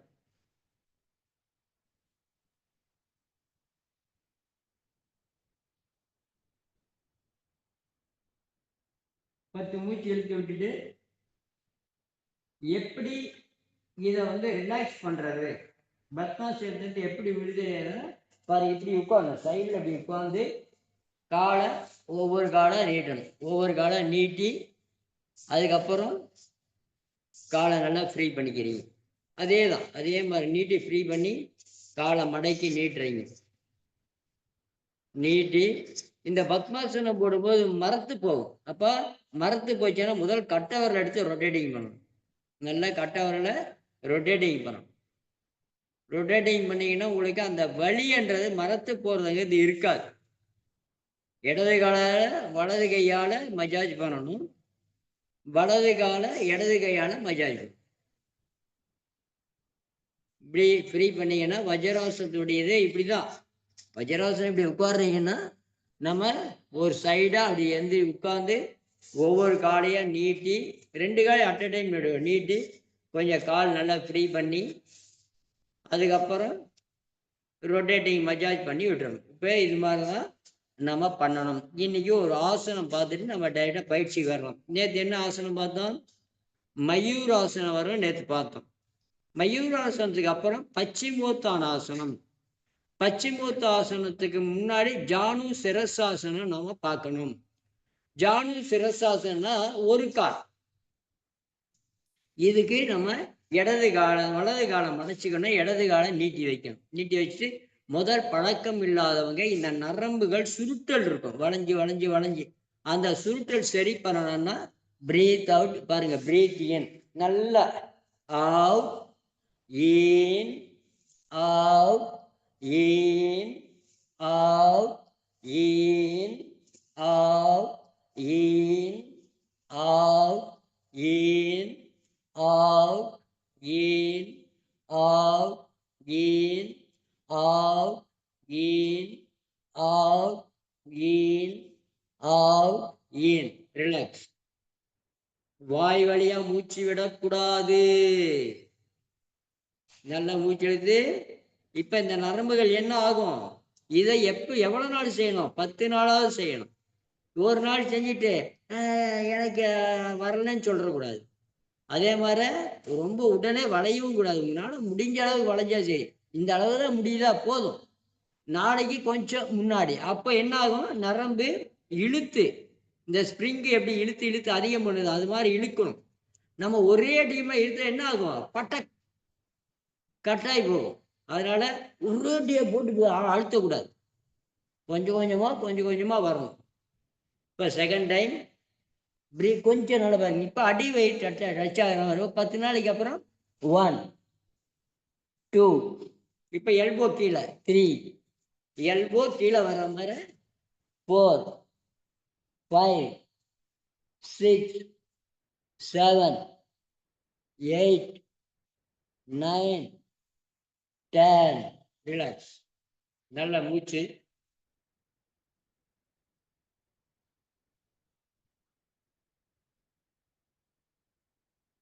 பத்து மூச்சு இழுத்து விட்டுட்டு எப்படி இதை வந்து ரிலாக்ஸ் பண்றது, பத்மாசனத்தை எப்படி விடுதலை பாரு. இப்படி உட்காரணும். சைடில் இப்படி உட்காந்து காலை ஒவ்வொரு காலை நீட்டணும். ஒவ்வொரு காலை நீட்டி அதுக்கப்புறம் காலை நல்லா ஃப்ரீ பண்ணிக்கிறீங்க. அதே தான், அதே மாதிரி நீட்டி ஃப்ரீ பண்ணி காலை மடக்கி நீட்டுறீங்க. நீட்டி இந்த பத்மாசனம் போடும்போது மரத்து போகும். அப்போ மரத்து போச்சுன்னா முதல் கட்டவரில் எடுத்து ரொட்டேட்டிங் பண்ணணும். நல்லா கட்டவரில் ரொட்டேட்டிங் பண்ணணும். ரொட்டேட்டிங் பண்ணிங்கன்னா உங்களுக்கு அந்த வலின்றது மரத்து போகிறதுங்கிறது இருக்காது. இடது காலால் வலது கையால் மஜாஜ் பண்ணணும். வலது காலை இடது கையால் மஜாஜ் இப்படி ஃப்ரீ பண்ணீங்கன்னா வஜ்ராசனத்துடையது இப்படி தான். வஜ்ராசனம் இப்படி உட்காடுறீங்கன்னா நம்ம ஒரு சைடாக அப்படி உட்காந்து ஒவ்வொரு காலையாக நீட்டி 2 காலை அட் அ டைம் நீட்டி கொஞ்சம் கால் நல்லா ஃப்ரீ பண்ணி அதுக்கப்புறம் ரொட்டேட்டிங் மஜாஜ் பண்ணி விட்டுறணும். இப்போ இது மாதிரி தான் நம்ம பண்ணணும். இன்னைக்கு ஒரு ஆசனம் பார்த்துட்டு நம்ம டைரெக்டாக பயிற்சி வரலாம். நேற்று என்ன ஆசனம் பார்த்தோம்? மயூராசனம் வரும் நேற்று பார்த்தோம். மயூராசனத்துக்கு அப்புறம் பச்சிமோத்தானாசனம். பச்சிமோத்தாசனத்துக்கு முன்னாடி ஜானு சிரசாசனம் நம்ம பார்க்கணும். ஜானு சிரசாசனம்னா ஒரு கால். இதுக்கு நம்ம இடது காலம் வலது காலம் மறைச்சிக்கணும், இடது காலம் நீட்டி வைக்கணும். நீட்டி வச்சுட்டு முதல் பழக்கம் இல்லாதவங்க இந்த நரம்புகள் சுருட்டல் இருக்கும், வளைஞ்சு வளைஞ்சு வளைஞ்சு. அந்த சுருட்டல் சரி பண்ணணும்னா பிரீத் அவுட் பாருங்க. பிரீத் இன் நல்லா out, in out, in out, in out, in out, in out, in, out, in, out, in, out, in, out, in. Relax. வாய் வழியா மூச்சு விடக்கூடாது. நல்லா மூச்சு எடுத்து. இப்ப இந்த நரம்புகள் என்ன ஆகும்? இதை எவ்வளவு நாள் செய்யணும்? 10 நாளாவது செய்யணும். ஒரு நாள் செஞ்சுட்டு எனக்கு வரலன்னு சொல்றக்கூடாது. அதே மாதிரி ரொம்ப உடனே வளையவும் கூடாது. உங்களால் முடிஞ்ச அளவு வளைஞ்சா சரி. இந்த அளவு தான் முடியுதா போதும். நாளைக்கு கொஞ்சம் முன்னாடி அப்போ என்ன ஆகும்? நரம்பு இழுத்து, இந்த ஸ்ப்ரிங்கு எப்படி இழுத்து இழுத்து அதிகம் பண்ணுது அது மாதிரி இழுக்கணும். நம்ம ஒரே அடியமாக இழுத்த என்ன ஆகும்? பட்டக் கட்டாய் போகும். அதனால ஒரே அடியை போட்டு அழுத்தக்கூடாது. கொஞ்சம் கொஞ்சமாக வரணும். இப்போ செகண்ட் டைம் இப்படி கொஞ்சம் நல்லா பாருங்க. இப்போ அடி வெயிட் டச் ஆகிற 10 நாளைக்கு அப்புறம் 1 2. இப்போ எல்போ கீழே 3, எல்போ கீழே வர மாதிரி 4 5 6 7 8 9 10. ரிலாக்ஸ். நல்ல மூச்சு.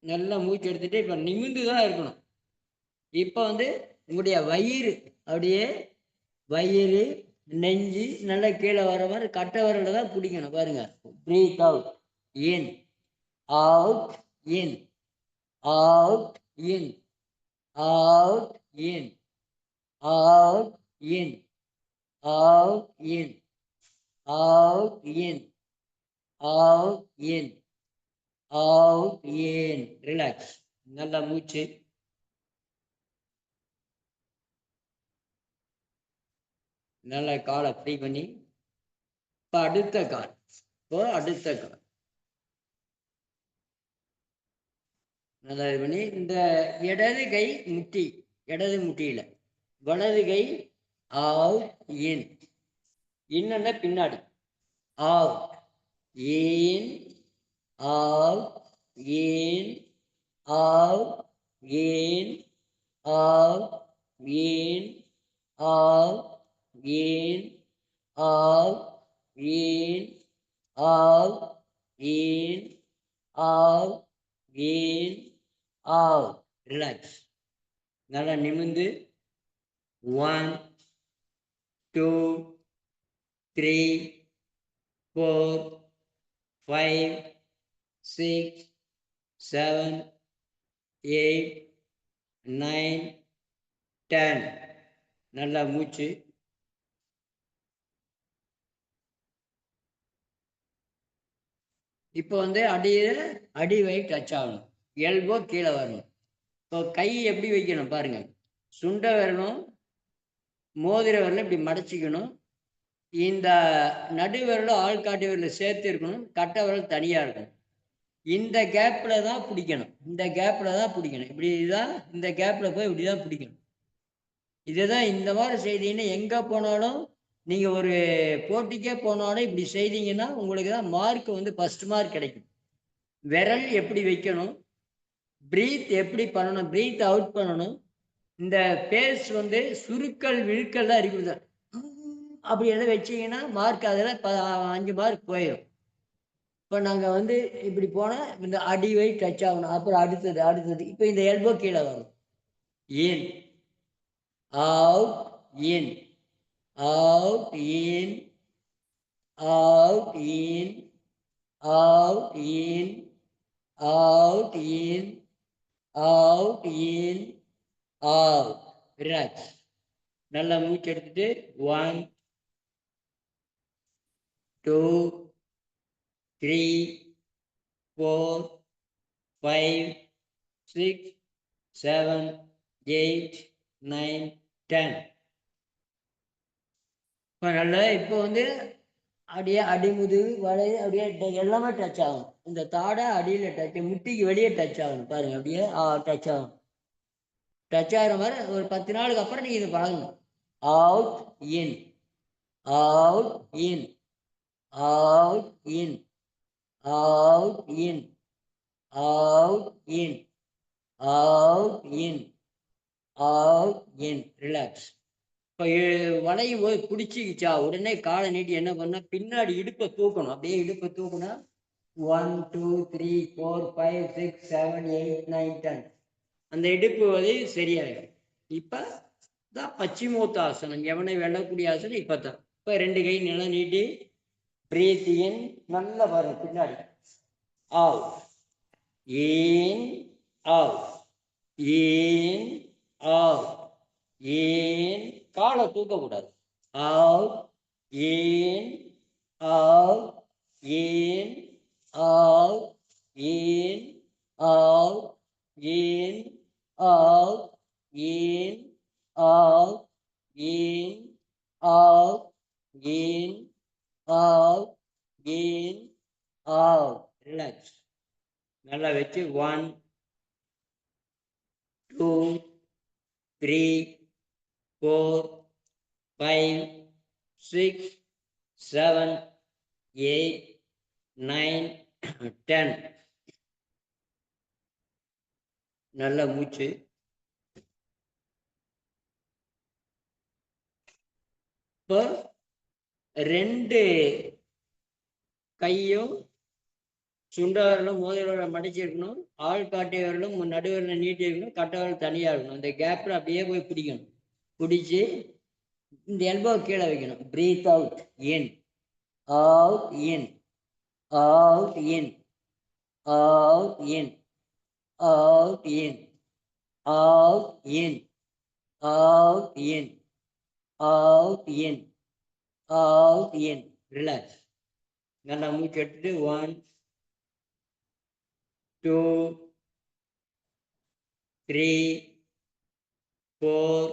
நல்லா மூச்சு எடுத்துட்டு இப்போ நிமிந்து தான் இருக்கணும். இப்போ உங்களுடைய வயிறு அப்படியே வயிறு நெஞ்சு நல்லா கீழே வர மாதிரி கட்டை விரல தான் பிடிக்கணும். பாருங்க. Breath out, in out, in out, in out, in out, in out, in out, in out, in out, in. Relax. நல்லா மூச்சு. நல்லா காலை ஃப்ரீ பண்ணி இப்போ அடுத்த கால். நல்லா இது பண்ணி இந்த இடது கை முட்டி, இடது முட்டியில வலது கை அவுட், இன். இன்னொன்னு பின்னாடி out, in out, in out, in out, in out, in, out, in, out, in, out, in, out. Relax. நல்லா நிமிந்து 1 2 3 4 5 6 7 8 9 10. நல்லா மூச்சு. இப்போ அடி வயிறு டச் ஆகணும், எல்போ கீழே வரணும். இப்போ கை எப்படி வைக்கணும் பாருங்க. சுண்ட விரலும் மோதிர விரலும் இப்படி மடச்சிக்கணும். இந்த நடு விரலும் ஆள்காட்டி விரலும் சேர்த்து இருக்கணும். கட்டை விரல் தனியாக இருக்கணும். இந்த கேப்பில் தான் பிடிக்கணும். இப்படி தான் இந்த கேப்பில் போய் இப்படி தான் பிடிக்கணும். இதுதான் இந்த மாதிரி செய்தீங்கன்னா எங்கே போனாலும் நீங்கள் ஒரு போட்டிக்கே போனாலும் இப்படி செய்தீங்கன்னா உங்களுக்கு தான் மார்க் ஃபர்ஸ்ட் மார்க் கிடைக்கும். விரல் எப்படி வைக்கணும், பிரீத் எப்படி பண்ணணும், பிரீத் அவுட் பண்ணணும். இந்த பேஸ் சுருக்கல் விழுக்கல் தான் இருக்குது. அப்படி எல்லாம் வச்சீங்கன்னா மார்க் அதில் 5 மார்க் போயிடும். இப்போ நாங்கள் வந்து இப்படி போனால் இந்த அடி வை டச் ஆகணும். அப்புறம் அடுத்தது இப்போ இந்த எல்போ கீழே வரும். இன் out in out in out in out in out in out in out. Relax. நல்லா மூச்சு எடுத்துட்டு 1 2 3 4 5 6 7 8 9 10. இப்போ நல்லா இப்போ வந்து அப்படியே அடிமுதுகு வலை அப்படியே எல்லாமே டச் ஆகும். இந்த தாடை அடியில் டச், முட்டிக்கு வெளியே டச் ஆகணும். பாருங்க அப்படியே டச் ஆகும். டச் ஆகிற மாதிரி ஒரு 10 நாளுக்கு அப்புறம் நீங்கள் இது பழகணும். Out in out in out in out in out in out in out in. Relax. இப்போ வளையும் போது பிடிச்சிக்கிச்சா உடனே காலை நீட்டி என்ன பண்ணா பின்னாடி இடுப்பை தூக்கணும். அப்படியே இடுப்பை தூக்குனா 1 2 3 4 5 6 7 8 9 10 அந்த இடுப்பு வலி சரியாயிடும். இப்போ தான் பச்சிமோத்தாசனம், எவனை வெல்லக்கூடிய ஆசனம். இப்போ தான் இப்போ 2 கை நல்லா நீட்டி பிரீத் இன். நல்லா வரும் பின்னாடி. Out in out in out in. காலை தூக்கக்கூடாது. Out in out in out in out in out in out in out in out in out. Relax. நல்லா வச்சு 1 2 3 4 5 6 7 8 9 10. நல்ல மூச்சு. இப்போ 2 கையும் சுண்டவரலும் மோதிரவரை மடிச்சிருக்கணும். ஆள்காட்டி வரலும் நடுவரில் நீட்டி இருக்கணும். கட்டவரல் தனியாக இருக்கணும். அந்த கேப்பில் அப்படியே போய் பிடிக்கணும். பிடிச்சி இந்த எல்போ கீழே வைக்கணும். Breath out in out in out in out in out in out in out in out in out in. Relax. நல்லா மூச்சு எடுத்துட்டு 1 2 3 4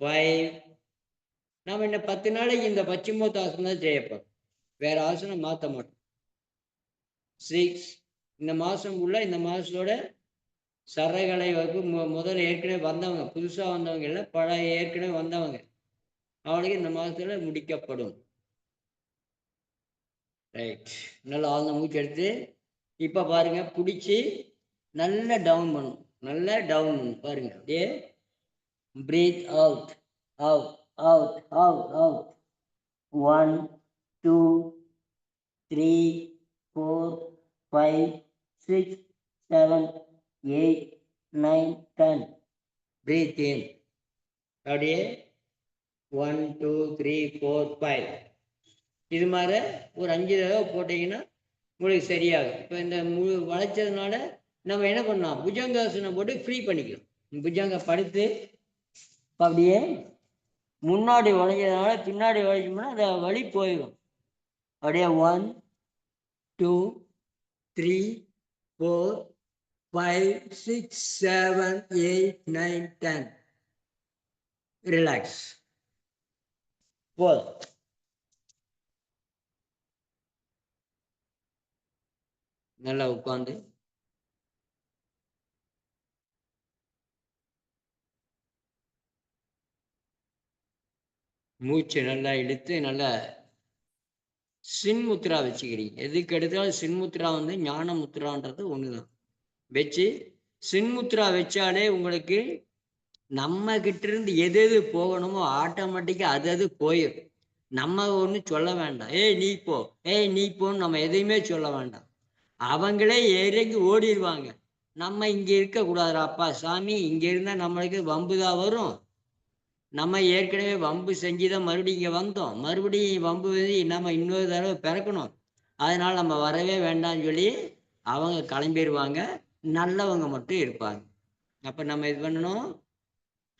5. நாம் இன்னும் 10 நாளைக்கு இந்த பச்சிமோத்தாசனம் தான் செய்யப்போம். வேற ஆசனம் மாற்ற மாட்டோம். 6 இந்த மாதம் உள்ள இந்த மாதத்தோட சரகலை வகுப்பு முதல்ல ஏற்கனவே வந்தவங்க, புதுசாக வந்தவங்க இல்லை, பழைய ஏற்கனவே வந்தவங்க, அவளுக்கு இந்த மாதத்துல முடிக்கப்படும். ரைட். நல்லா ஆழ்ந்த மூச்சு எடுத்து இப்போ பாருங்க பிடிச்சி நல்லா டவுன் பண்ணும். நல்லா டவுன் பண்ணும். பாருங்க அப்படியே breath out out out out out. 1 2 3 4 5 6 7 8 9 10. Breath இன். அப்படியே 1 2 3 4 5. இது மாதிரி ஒரு 5 தடவை போட்டிங்கன்னா உங்களுக்கு சரியாகும். இப்போ இந்த வளைச்சதுனால நம்ம என்ன பண்ணலாம், புஜங்காசனம் போட்டு ஃப்ரீ பண்ணிக்கலாம். புஜங்க படுத்து அப்படியே முன்னாடி வளைஞ்சதுனால பின்னாடி வளைச்சோம்னா அந்த வலி போயிடும். அப்படியே 1 2 3 4 5 6 7 8 9 10. ரிலாக்ஸ். போதும். நல்லா உட்காந்து மூச்சு நல்லா இழுத்து நல்லா சின்முத்ரா வச்சுக்கிறீங்க. எதுக்கு எடுத்தாலும் சின்முத்ரா வந்து ஞான முத்ரான்றது ஒண்ணுதான். வச்சு சின்முத்ரா வச்சாலே உங்களுக்கு நம்ம கிட்ட இருந்து எது எது போகணுமோ ஆட்டோமேட்டிக்காக அது அது போயிடும். நம்ம ஒன்றும் சொல்ல வேண்டாம், ஏய் நீ போ, ஏய் நீ போன்னு நம்ம எதையுமே சொல்ல வேண்டாம். அவங்களே இறங்கி ஓடிடுவாங்க. நம்ம இங்கே இருக்கக்கூடாதுப்பா சாமி, இங்கே இருந்தால் நம்மளுக்கு வம்பு தான் வரும். நம்ம ஏற்கனவே வம்பு செஞ்சு தான் மறுபடியும் இங்கே வந்தோம். மறுபடியும் வம்பு வந்து நம்ம இன்னொரு தடவை பிறக்கணும். அதனால் நம்ம வரவே வேண்டாம்னு சொல்லி அவங்க கிளம்பிடுவாங்க. நல்லவங்க மட்டும் இருப்பாங்க. அப்போ நம்ம இது பண்ணணும்,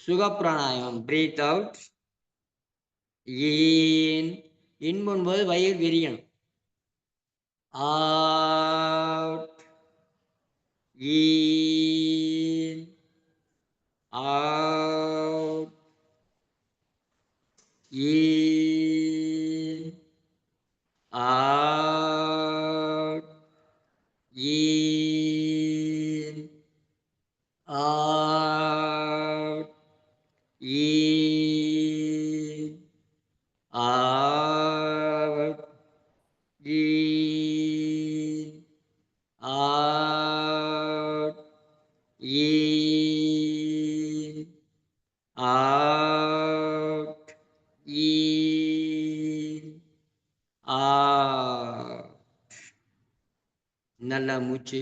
சுகப்பிராணாயாமம். Breath out, in. இன் பண்ணும்போது வயிறு விரியணும். Out, in, out, in, out, in, out, in, out, in, out, in, out, in, out. நல்லா மூச்சு.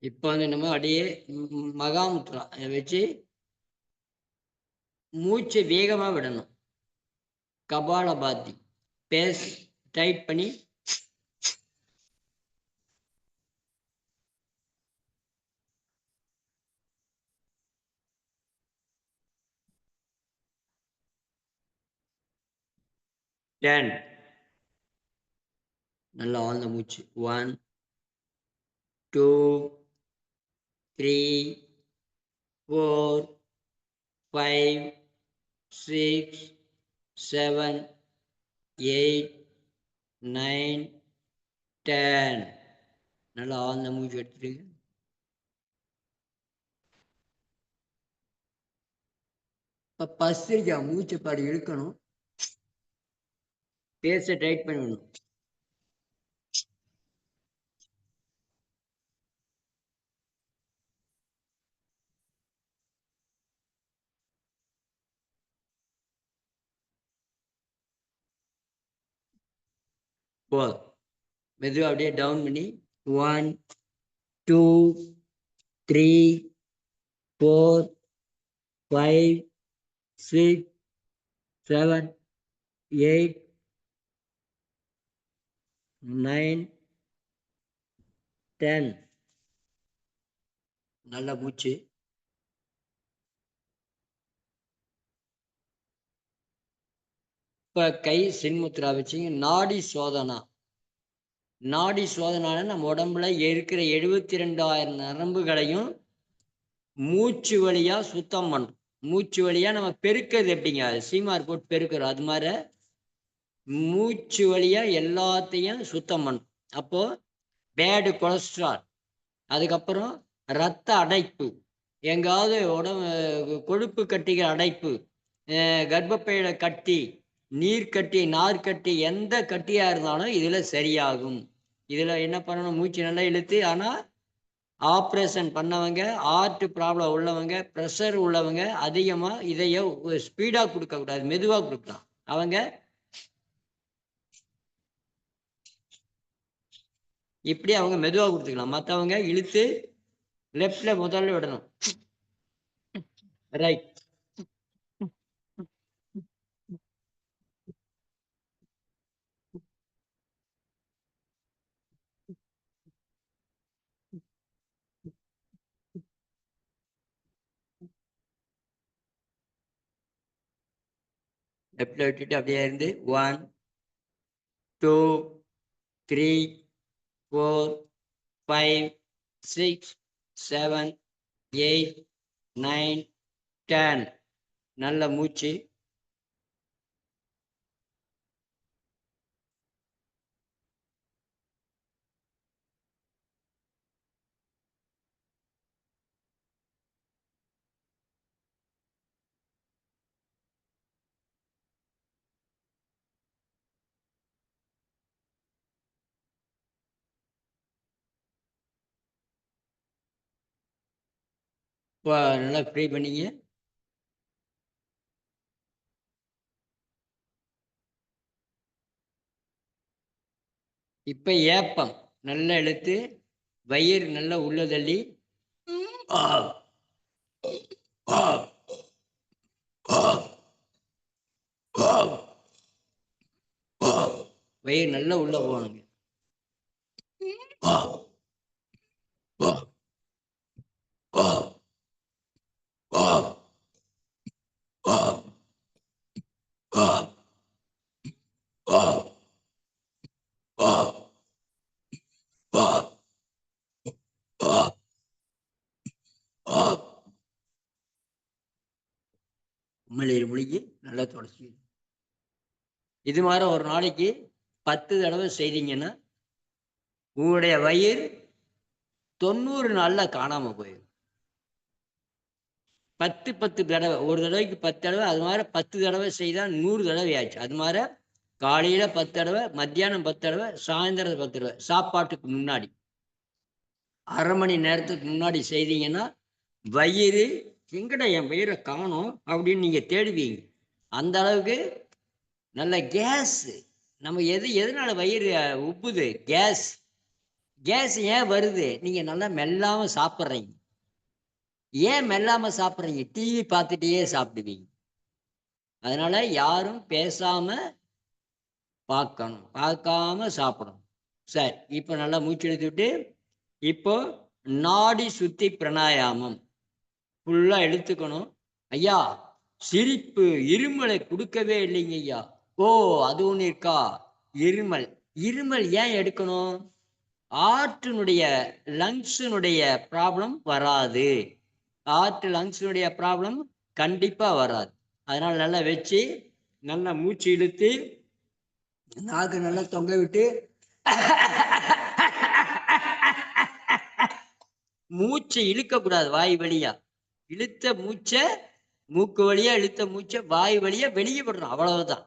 இப்போ வந்து நம்ம அப்படியே மகாமுத்ரா வச்சு மூச்சை வேகமாக விடணும். கபாலபாத்தி பேஸ் டைட் பண்ணி டென். நல்லா ஆழ்ந்த மூச்சு. 1, 2, 3, 4, 5, 6, 7, 8, 9, 10. நல்லா ஆழ்ந்த மூச்சு எடுத்துட்டு இப்போ பசிரிக்கா மூச்சை பாடி இழுக்கணும். பேஸை டைட் பண்ணணும். போதும். மெதுவாக அப்படியே டவுன் பண்ணி 1, 2, 3, 4, 5, 6, 7, 8, 9, 10. நல்ல மூச்சு. இப்போ கை சின்முத்ரா வச்சுங்க. நாடி சோதனா. நாடி சோதனால நம்ம உடம்புல இருக்கிற 72,000 நரம்புகளையும் மூச்சு வழியா சுத்தம் பண்ணும். மூச்சு வழியா நம்ம பெருக்கிறது எப்படிங்க, சீமார் போட்டு பெருக்கிறோம், அது மாதிரி மூச்சு வழியா எல்லாத்தையும் சுத்தம் பண்ணும். அப்போ பேடு கொலஸ்ட்ரால், அதுக்கப்புறம் இரத்த அடைப்பு, எங்காவது உடம்பு கொழுப்பு கட்டிகள் அடைப்பு, கர்ப்பப்பையில கட்டி, நீர்க்கட்டி, நார்க்கட்டி, எந்த கட்டியாக இருந்தாலும் இதில் சரியாகும். இதில் என்ன பண்ணணும், மூச்சு நல்லா இழுத்து. ஆனால் ஆப்ரேஷன் பண்ணவங்க, ஹார்ட் ப்ராப்ளம் உள்ளவங்க, ப்ரெஷர் உள்ளவங்க அதிகமாக இதைய ஸ்பீடாக கொடுக்கக்கூடாது, மெதுவாக கொடுக்கலாம். அவங்க இப்படி அவங்க மெதுவாக கொடுத்துக்கலாம். மற்றவங்க இழுத்து லெஃப்ட்ல முதல்ல விடணும். ரைட். லெஃப்ட்ல விட்டுட்டு அப்படியே இருந்து 1, 2, 3, 4, 5, 6, 7, 8, 9, 10. நல்ல மூச்சு. இப்போ நல்லா ஃப்ரீ பண்ணிங்க. இப்போ ஏப்பம் நல்லா இழுத்து வயிறு நல்லா உள்ள தள்ளி ஆ, ஆ, ஆ, ஆ, ஆ. வயிறு நல்லா உள்ள போகணுங்க. ஆ, ஆ, ஆ, ஆ, ஆ, ஆ, ஆ, ஆ, ஆ, ஆ, ஆ. உமிழ்நீர் முழுங்கி நல்லா தொடச்சி. இது மாதிரி ஒரு நாளைக்கு 10 தடவை செய்தீங்கன்னா உங்களுடைய வயிறு 90 நாள்ல காணாம போயிடும். 10 தடவை, ஒரு தடவைக்கு 10 தடவை, அது மாதிரி 10 தடவை செய்தால் 100 தடவை ஆச்சு. அது மாதிரி காலையில 10 தடவை, மத்தியானம் 10 தடவை, சாயந்தரம் 10 தடவை, சாப்பாட்டுக்கு முன்னாடி அரை மணி நேரத்துக்கு முன்னாடி செய்தீங்கன்னா வயிறு எங்கடா என் வயிறை காணோம் அப்படின்னு நீங்க தேடுவீங்க. அந்த அளவுக்கு நல்ல கேஸ். நம்ம எதனால வயிறு உப்புது? கேஸ். கேஸ் ஏன் வருது? நீங்க நல்லா மெல்லாம சாப்பிட்றீங்க. ஏன் மெல்லாம சாப்பிட்றீங்க? டிவி பார்த்துட்டே சாப்பிடுவீங்க. அதனால யாரும் பேசாம பார்க்கணும், பார்க்காம சாப்பிடணும். சரி, இப்போ நல்லா மூச்சு இழுத்துட்டு இப்போ நாடி சுத்தி பிராணாயாமம் ஃபுல்லா இழுத்துக்கணும். ஐயா சிரிப்பு இருமலை கொடுக்கவே இல்லைங்க ஐயா. ஓ, அது ஒன்று இருக்கா? இருமல். இருமல் ஏன் எடுக்கணும்? ஆர்ட்டினுடைய லங்ஸினுடைய ப்ராப்ளம் வராது. ஹார்ட் லங்ஸினுடைய ப்ராப்ளம் கண்டிப்பா வராது. அதனால நல்லா வச்சு நல்லா மூச்சு இழுத்து நாக்கு நல்லா தொங்க விட்டு மூச்சை இழுக்க கூடாது. வாய் வழியா இழுத்த மூச்சை, மூக்கு வழியா இழுத்த மூச்சை வாய் வழியா வெளியே விடணும். அவ்வளவுதான்.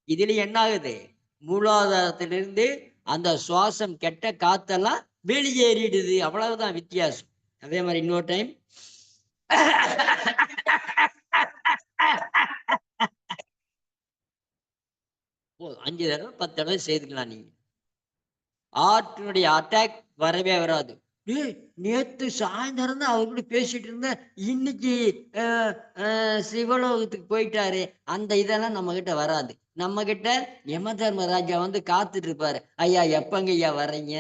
இதுல என்ன ஆகுது? மூலாதாரத்திலிருந்து அந்த சுவாசம் கெட்ட காத்தெல்லாம் வெளியேறிடுது. அவ்வளவுதான் வித்தியாசம். அதே மாதிரி இன்னொரு டைம். ஓ, 5 தடவை 10 தடவை செய்துக்கலாம். நீங்க ஆர்ட்டினுடைய அட்டாக் வரவே வராது. நேத்து சாயந்தரம் தான் அவர் கூட பேசிட்டு இருந்தேன், இன்னைக்கு சிவலோகத்துக்கு போயிட்டாரு. அந்த இதெல்லாம் நம்ம கிட்ட வராது. நம்ம கிட்ட யம தர்மராஜா வந்து காத்துட்டு இருப்பாரு. ஐயா எப்பங்க ஐயா வர்றீங்க,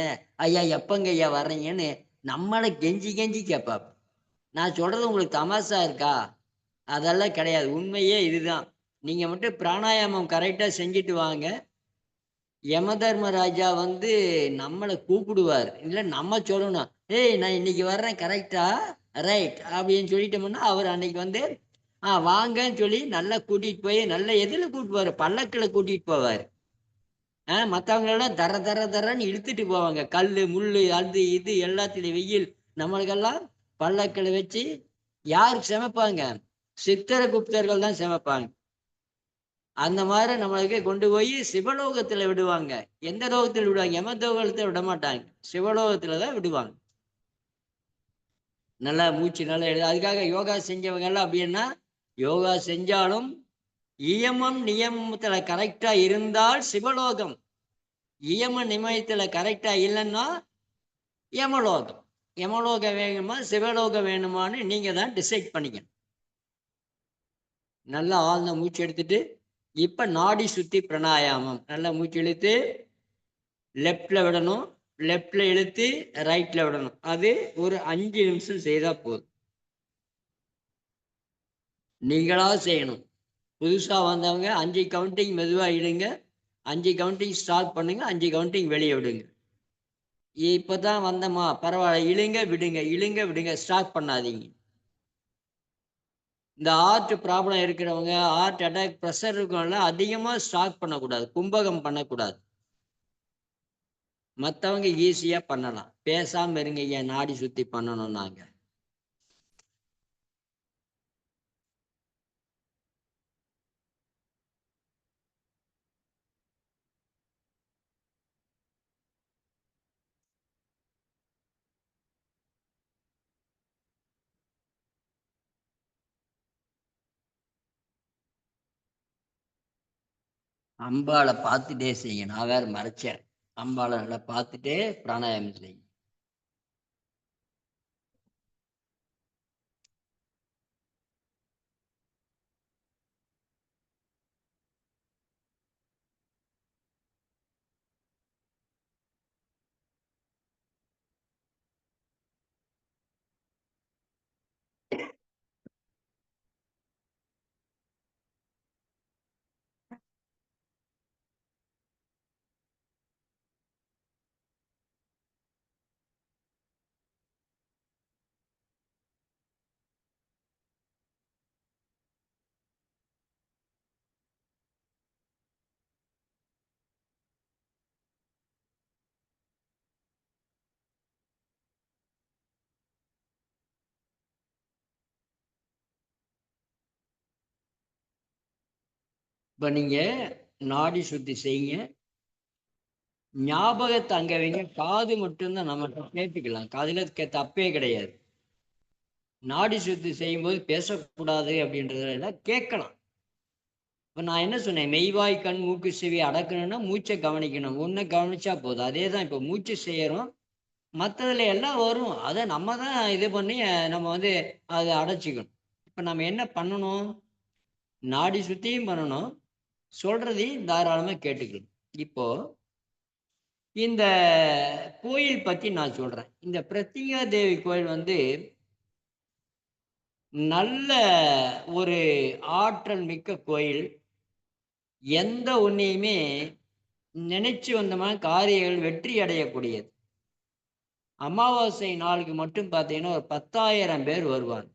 ஐயா எப்பங்க ஐயா வர்றீங்கன்னு நம்மளை கெஞ்சி கெஞ்சி கேட்பாரு. நான் சொல்றது உங்களுக்கு தமாஷா இருக்கா? அதெல்லாம் கிடையாது. உண்மையே இதுதான். நீங்க மட்டும் பிராணாயாமம் கரெக்டா செஞ்சுட்டு வாங்க. யம தர்மராஜா வந்து நம்மளை கூப்பிடுவார். இல்லை நம்ம சொல்லணும், ஏய் நான் இன்னைக்கு வர்றேன் கரெக்டா, ரைட் அப்படின்னு சொல்லிட்டோம்னா அவர் அன்னைக்கு வந்து வாங்கன்னு சொல்லி நல்லா கூட்டிட்டு போய் நல்ல எதில் கூட்டிட்டு போவார்? பல்லக்கில் கூட்டிட்டு போவார். மற்றவங்களெல்லாம் தர தர தரன்னு இழுத்துட்டு போவாங்க. கல் முள் அது இது எல்லாத்துலேயும் வெயில். நம்மளுக்கெல்லாம் பல்லக்கில் வச்சு யாருக்கு சமைப்பாங்க? சித்திர குப்தர்கள் தான் சமைப்பாங்க. அந்த மாதிரி நம்மளுக்கு கொண்டு போய் சிவலோகத்துல விடுவாங்க. எந்த லோகத்தில் விடுவாங்க? யமலோகத்துல விட மாட்டாங்க, சிவலோகத்துல தான் விடுவாங்க. நல்லா மூச்சு நல்லா அதுக்காக யோகா செஞ்சவங்க எல்லாம் அப்படின்னா, யோகா செஞ்சாலும் இயமம் நியமத்துல கரெக்டா இருந்தால் சிவலோகம், இயம நிமயத்துல கரெக்டா இல்லைன்னா யமலோகம். யமலோகம் வேணுமா சிவலோகம் வேணுமான்னு நீங்க தான் டிசைட் பண்ணிக்கணும். நல்லா ஆழ்ந்த மூச்சு எடுத்துட்டு இப்ப நாடி சுத்தி பிராணாயாமம். நல்லா மூச்சு இழுத்து லெஃப்ட்ல விடணும், லெஃப்ட்ல இழுத்து ரைட்ல விடணும். அது ஒரு 5 நிமிஷம் செய்தா போதும். நீங்களா செய்யணும். புதுசா வந்தவங்க 5 கவுண்டிங் மெதுவா இடுங்க, 5 கவுண்டிங் ஸ்டார்ட் பண்ணுங்க, 5 கவுண்டிங் வெளியே விடுங்க. இப்பதான் வந்தமா பரவாயில்ல, இழுங்க விடுங்க, இழுங்க விடுங்க, ஸ்டார்ட் பண்ணாதீங்க. இந்த ஹார்ட் ப்ராப்ளம் இருக்கிறவங்க, ஹார்ட் அட்டாக், ப்ரெஷர் இருக்கவங்க அதிகமா ஸ்டார்ட் பண்ணக்கூடாது, கும்பகம் பண்ணக்கூடாது. மற்றவங்க ஈஸியா பண்ணலாம். பேசாம இருங்க, ஏன் நாடி சுத்தி பண்ணணும். நாங்க அம்பாளை பார்த்துட்டே செய்யுங்க. நான் வேற மறைச்சேன். அம்பாளை நல்லா பார்த்துட்டே பிராணாயாமம் செய்யுங்க. இப்போ நீங்க நாடி சுத்தி செய்யுங்க. ஞாபகத்தை அங்க வைங்க. காது மட்டும்தான் நம்ம கேட்டுக்கலாம். காதுல தப்பே கிடையாது. நாடி சுத்தி செய்யும்போது பேசக்கூடாது அப்படின்றதெல்லாம் கேட்கலாம். இப்போ நான் என்ன சொன்னேன், மெய்வாய் கண் மூக்கு செவி அடக்கணும்னா மூச்சை கவனிக்கணும். ஒன்றை கவனிச்சா போதும். அதே தான் இப்போ மூச்சு செய்யறோம். மற்றதுல எல்லாம் வரும். அதை நம்ம தான் இது பண்ணி நம்ம வந்து அதை அடைச்சிக்கணும். இப்போ நம்ம என்ன பண்ணணும், நாடி சுத்தியும் பண்ணணும், சொல்றதையும் தாராளமா கேட்டுக்கணும். இப்போ இந்த கோயில் பத்தி நான் சொல்றேன். இந்த பிரத்திங்கா தேவி கோயில் வந்து நல்ல ஒரு ஆற்றல் மிக்க கோயில். எந்த ஒன்றையுமே நினைச்சு வந்தமான காரியங்கள் வெற்றி அடையக்கூடியது. அமாவாசை நாளுக்கு மட்டும் பார்த்தீங்கன்னா ஒரு 10,000 பேர் வருவாங்க.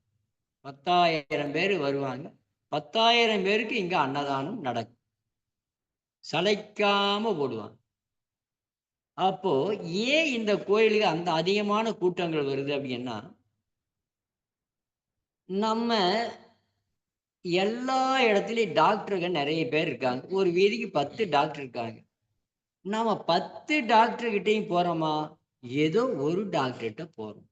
10,000 பேர் வருவாங்க. 10,000 பேருக்கு இங்க அன்னதானம் நடக்கும். சளைக்காம போடுவாங்க. அப்போ ஏன் இந்த கோயிலுக்கு அந்த அதிகமான கூட்டங்கள் வருது அப்படின்னா, நம்ம எல்லா இடத்துலயும் டாக்டர்கள் நிறைய பேர் இருக்காங்க. ஒரு வீதிக்கு 10 டாக்டர் இருக்காங்க. நாம 10 டாக்டர் கிட்டையும் போறோமா? ஏதோ ஒரு டாக்டர்கிட்ட போறோம்.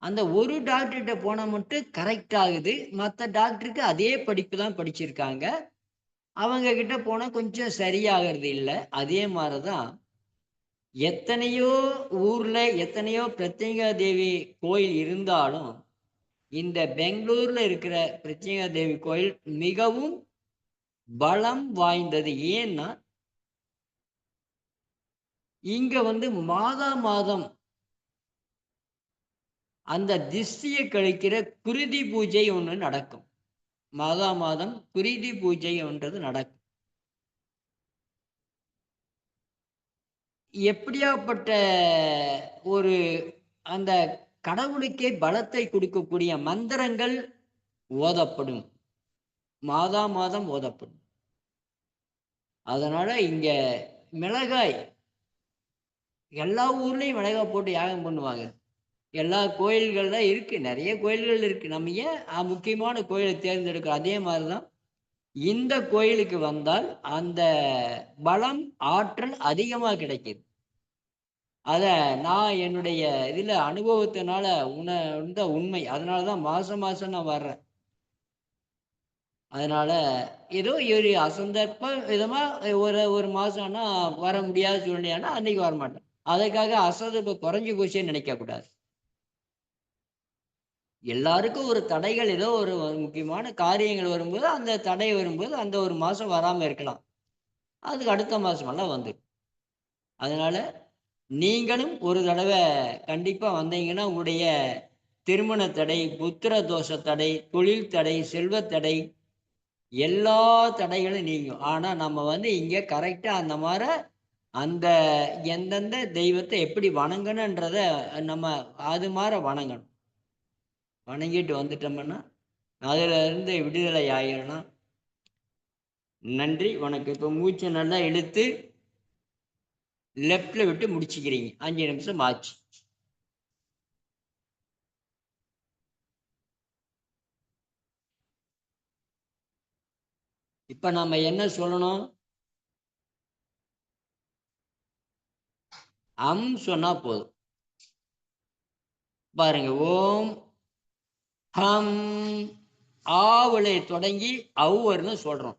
அந்த ஒரு டாக்டர்கிட்ட போனா மட்டும் கரெக்ட் ஆகுது. மற்ற டாக்டருக்கு அதே படிப்பு தான் படிச்சிருக்காங்க. அவங்க கிட்ட போனா கொஞ்சம் சரியாகிறது இல்லை. அதே மாதிரிதான் எத்தனையோ ஊர்ல எத்தனையோ பிரத்யங்கா தேவி கோயில் இருந்தாலும் இந்த பெங்களூர்ல இருக்கிற பிரத்யங்கா தேவி கோயில் மிகவும் பலம் வாய்ந்தது. ஏன்னா இங்க வந்து மாதா மாதம் அந்த திஷ்டியை கழிக்கிற குருதி பூஜை ஒன்று நடக்கும். மாதா மாதம் குருதி பூஜை ஒன்றது நடக்கும். எப்படியாப்பட்ட ஒரு அந்த கடவுளுக்கே பலத்தை கொடுக்கக்கூடிய மந்திரங்கள் ஓதப்படும். மாதா மாதம் ஓதப்படும். அதனால இங்க மிளகாய் எல்லா ஊர்லயும் மிளகாய் போட்டு யாகம் பண்ணுவாங்க. எல்லா கோயில்கள்ல இருக்கு. நிறைய கோயில்கள் இருக்கு. நம்ம ஏன் முக்கியமான கோயிலை தேர்ந்தெடுக்கிறோம்? அதே மாதிரிதான் இந்த கோயிலுக்கு வந்தால் அந்த பலம் ஆற்றல் அதிகமா கிடைக்குது. அத நான் என்னுடைய இதுல அனுபவத்தினால உணர்ந்த உண்மை. அதனாலதான் மாசம் மாசம் நான் வர்றேன். அதனால ஏதோ ஒரு அசந்தர்ப்ப விதமா ஒரு மாசம்னா வர முடியாத சூழ்நிலையானா அன்னைக்கு வரமாட்டேன். அதுக்காக அசந்தர்ப்பம் குறைஞ்சு போச்சேன்னு நினைக்க கூடாது. எல்லாருக்கும் ஒரு தடைகள் ஏதோ ஒரு முக்கியமான காரியங்கள் வரும்போது அந்த தடை வரும்போது அந்த ஒரு மாசம் வராம இருக்கலாம். அதுக்கு அடுத்த மாசமெல்லாம் வந்து. அதனால நீங்களும் ஒரு தடவை கண்டிப்பா வந்தீங்கன்னா உங்களுடைய திருமண தடை, புத்திர தோஷ தடை, தொழில் தடை, செல்வ தடை, எல்லா தடைகளும் நீங்கும். ஆனா நம்ம வந்து இங்க கரெக்டா அந்த மாதிரி அந்த எந்தெந்த தெய்வத்தை எப்படி வணங்கணுன்றத நம்ம அது மாதிரி வணங்கணும். வணங்கிட்டு வந்துட்டோம்னா அதுல இருந்து விடுதலை ஆயிடலாம். நன்றி, வணக்கம். இப்போ மூச்சை நல்லா இழுத்து லெஃப்ட்ல விட்டு முடிச்சுக்கிறீங்க. 5 நிமிஷம் ஆச்சு. இப்ப நாம என்ன சொல்லணும்? சொன்னா போதும். பாருங்க, ஓம் ஹம் ஆவுல தொடங்கி அவ்வர்னு சொல்றோம்.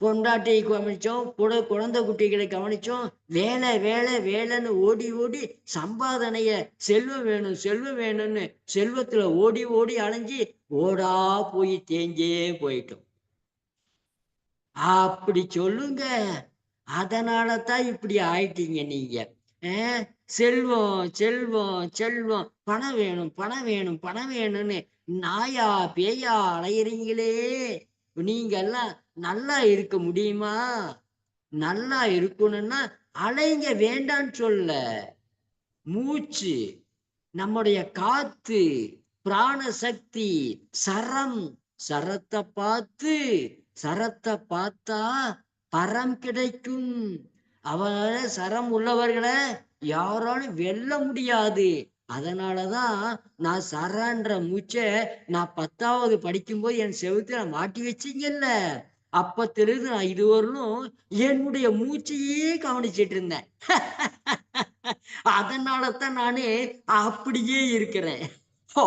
பொண்டாட்டியை கவனிச்சோம், குழந்தை குட்டிகளை கவனிச்சோம். வேலை வேலை வேலைன்னு ஓடி ஓடி சம்பாதனைய செல்வம் வேணும் செல்வம் வேணும்னு செல்வத்துல ஓடி ஓடி அலைஞ்சி ஓடா போய் தேஞ்சே போயிட்டோம். அப்படி சொல்லுங்க. அதனால தான் இப்படி ஆயிட்டீங்க நீங்க. செல்வம் செல்வம் செல்வம், பணம் வேணும் பணம் வேணும் பணம் வேணும்னு நாயா பேயா அலையிறீங்களே. நீங்க எல்லாம் நல்லா இருக்க முடியுமா? நல்லா இருக்கணும்னா அலைங்க, வேண்டான்னு சொல்ல. மூச்சு, நம்முடைய காத்து, பிராண சக்தி, சரம், சரத்தை பார்த்தா பரம் கிடைக்கும். அவனால சரம் உள்ளவர்களை யாராலும் வெல்ல முடியாது. அதனாலதான் நான் சரன்ற மூச்சை நான் 10வது படிக்கும்போது என் செவுத்துல மாட்டி வச்சிங்கல்ல, அப்பத்திலிருந்து நான் இதுவரையிலும் என்னுடைய மூச்சையே கவனிச்சிட்டு இருந்தேன். அதனாலதான் நானே அப்படியே இருக்கிறேன். ஓ,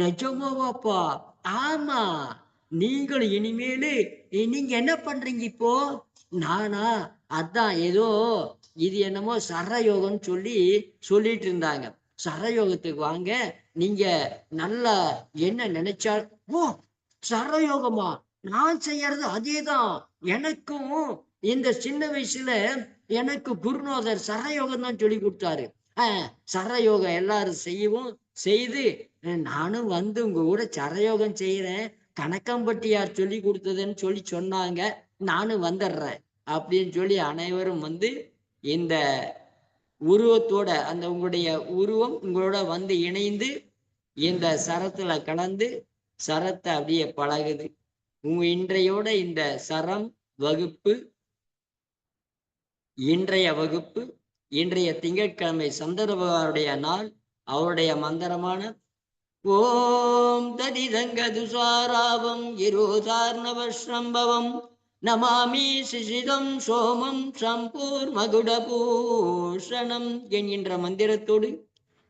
நிஜமாவாப்பா? ஆமா. நீங்கள் இனிமேலு நீங்க என்ன பண்றீங்க இப்போ? நானா? அதான் ஏதோ இது என்னமோ சரயோகம்னு சொல்லிட்டு இருந்தாங்க. சரயோகத்துக்கு வாங்க, நீங்க நல்லா என்ன நினைச்சா. ஓ, சரயோகமா? நான் செய்யறது அதேதான். எனக்கும் இந்த சின்ன வயசுல எனக்கு குருநாதர் சரயோகம் தான் சொல்லி கொடுத்தாரு. சரயோகம் எல்லாரும் செய்து நானும் வந்து உங்க கூட சரயோகம் செய்யறேன், கணக்கம்பட்டியார் சொல்லி கொடுத்ததுன்னு சொன்னாங்க, நானும் வந்துடுறேன் அப்படின்னு சொல்லி அனைவரும் வந்து இந்த உருவத்தோட, அந்த உங்களுடைய உருவம் உங்களோட வந்து இணைந்து இந்த சரத்துல கலந்து சரத்தை அப்படியே பழகுது. உங்க இன்றையோட இந்த சரம் வகுப்பு, இன்றைய வகுப்பு, இன்றைய திங்கட்கிழமை சந்திரபகவானுடைய நாள். அவருடைய மந்திரமான ஓம் ததிதங்க துசாராவம் இருசார்ணவஸ்ரம்பவம் நமாமி சிசிதம் சோமம் சம்பூர் மகுடபூஷணம் என்கின்ற மந்திரத்தோடு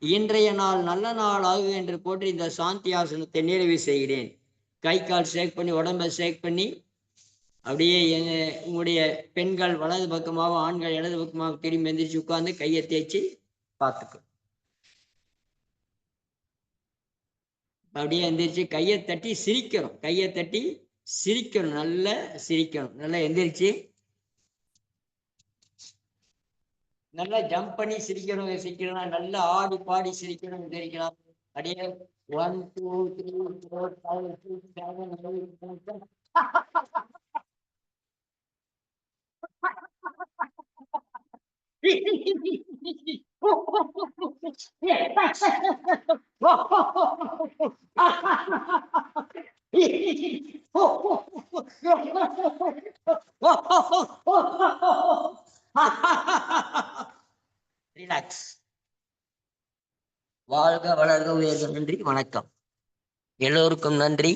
இன்றைய நாள் நல்ல நாள் ஆகும் என்று போட்டு இந்த சாந்தி ஆசனத்தை நிறைவு செய்கிறேன். கை கால் ஷேக் பண்ணி, உடம்பை ஷேக் பண்ணி, அப்படியே உங்களுடைய பெண்கள் வலது பக்கமாக, ஆண்கள் இடது பக்கமாக திரும்பி எந்திரிச்சு உட்கார்ந்து கையை தேய்ச்சி பார்த்துக்கும். அப்படியே எந்திரிச்சு கையை தட்டி சிரிக்கணும். கையை தட்டி சிரிக்கணும், நல்லா சிரிக்கணும். நல்லா எந்திரிச்சு நல்லா ஜம்ப் பண்ணி சிரிக்கணும். நல்லா ஆடி பாடி சிரிக்கணும். சிரிக்கலாம். அப்படியே 1 2 3 4 5 6 7 8 ரிலாக்ஸ். வாழ்க வளர்க உயர்க. நன்றி, வணக்கம். எல்லோருக்கும் நன்றி.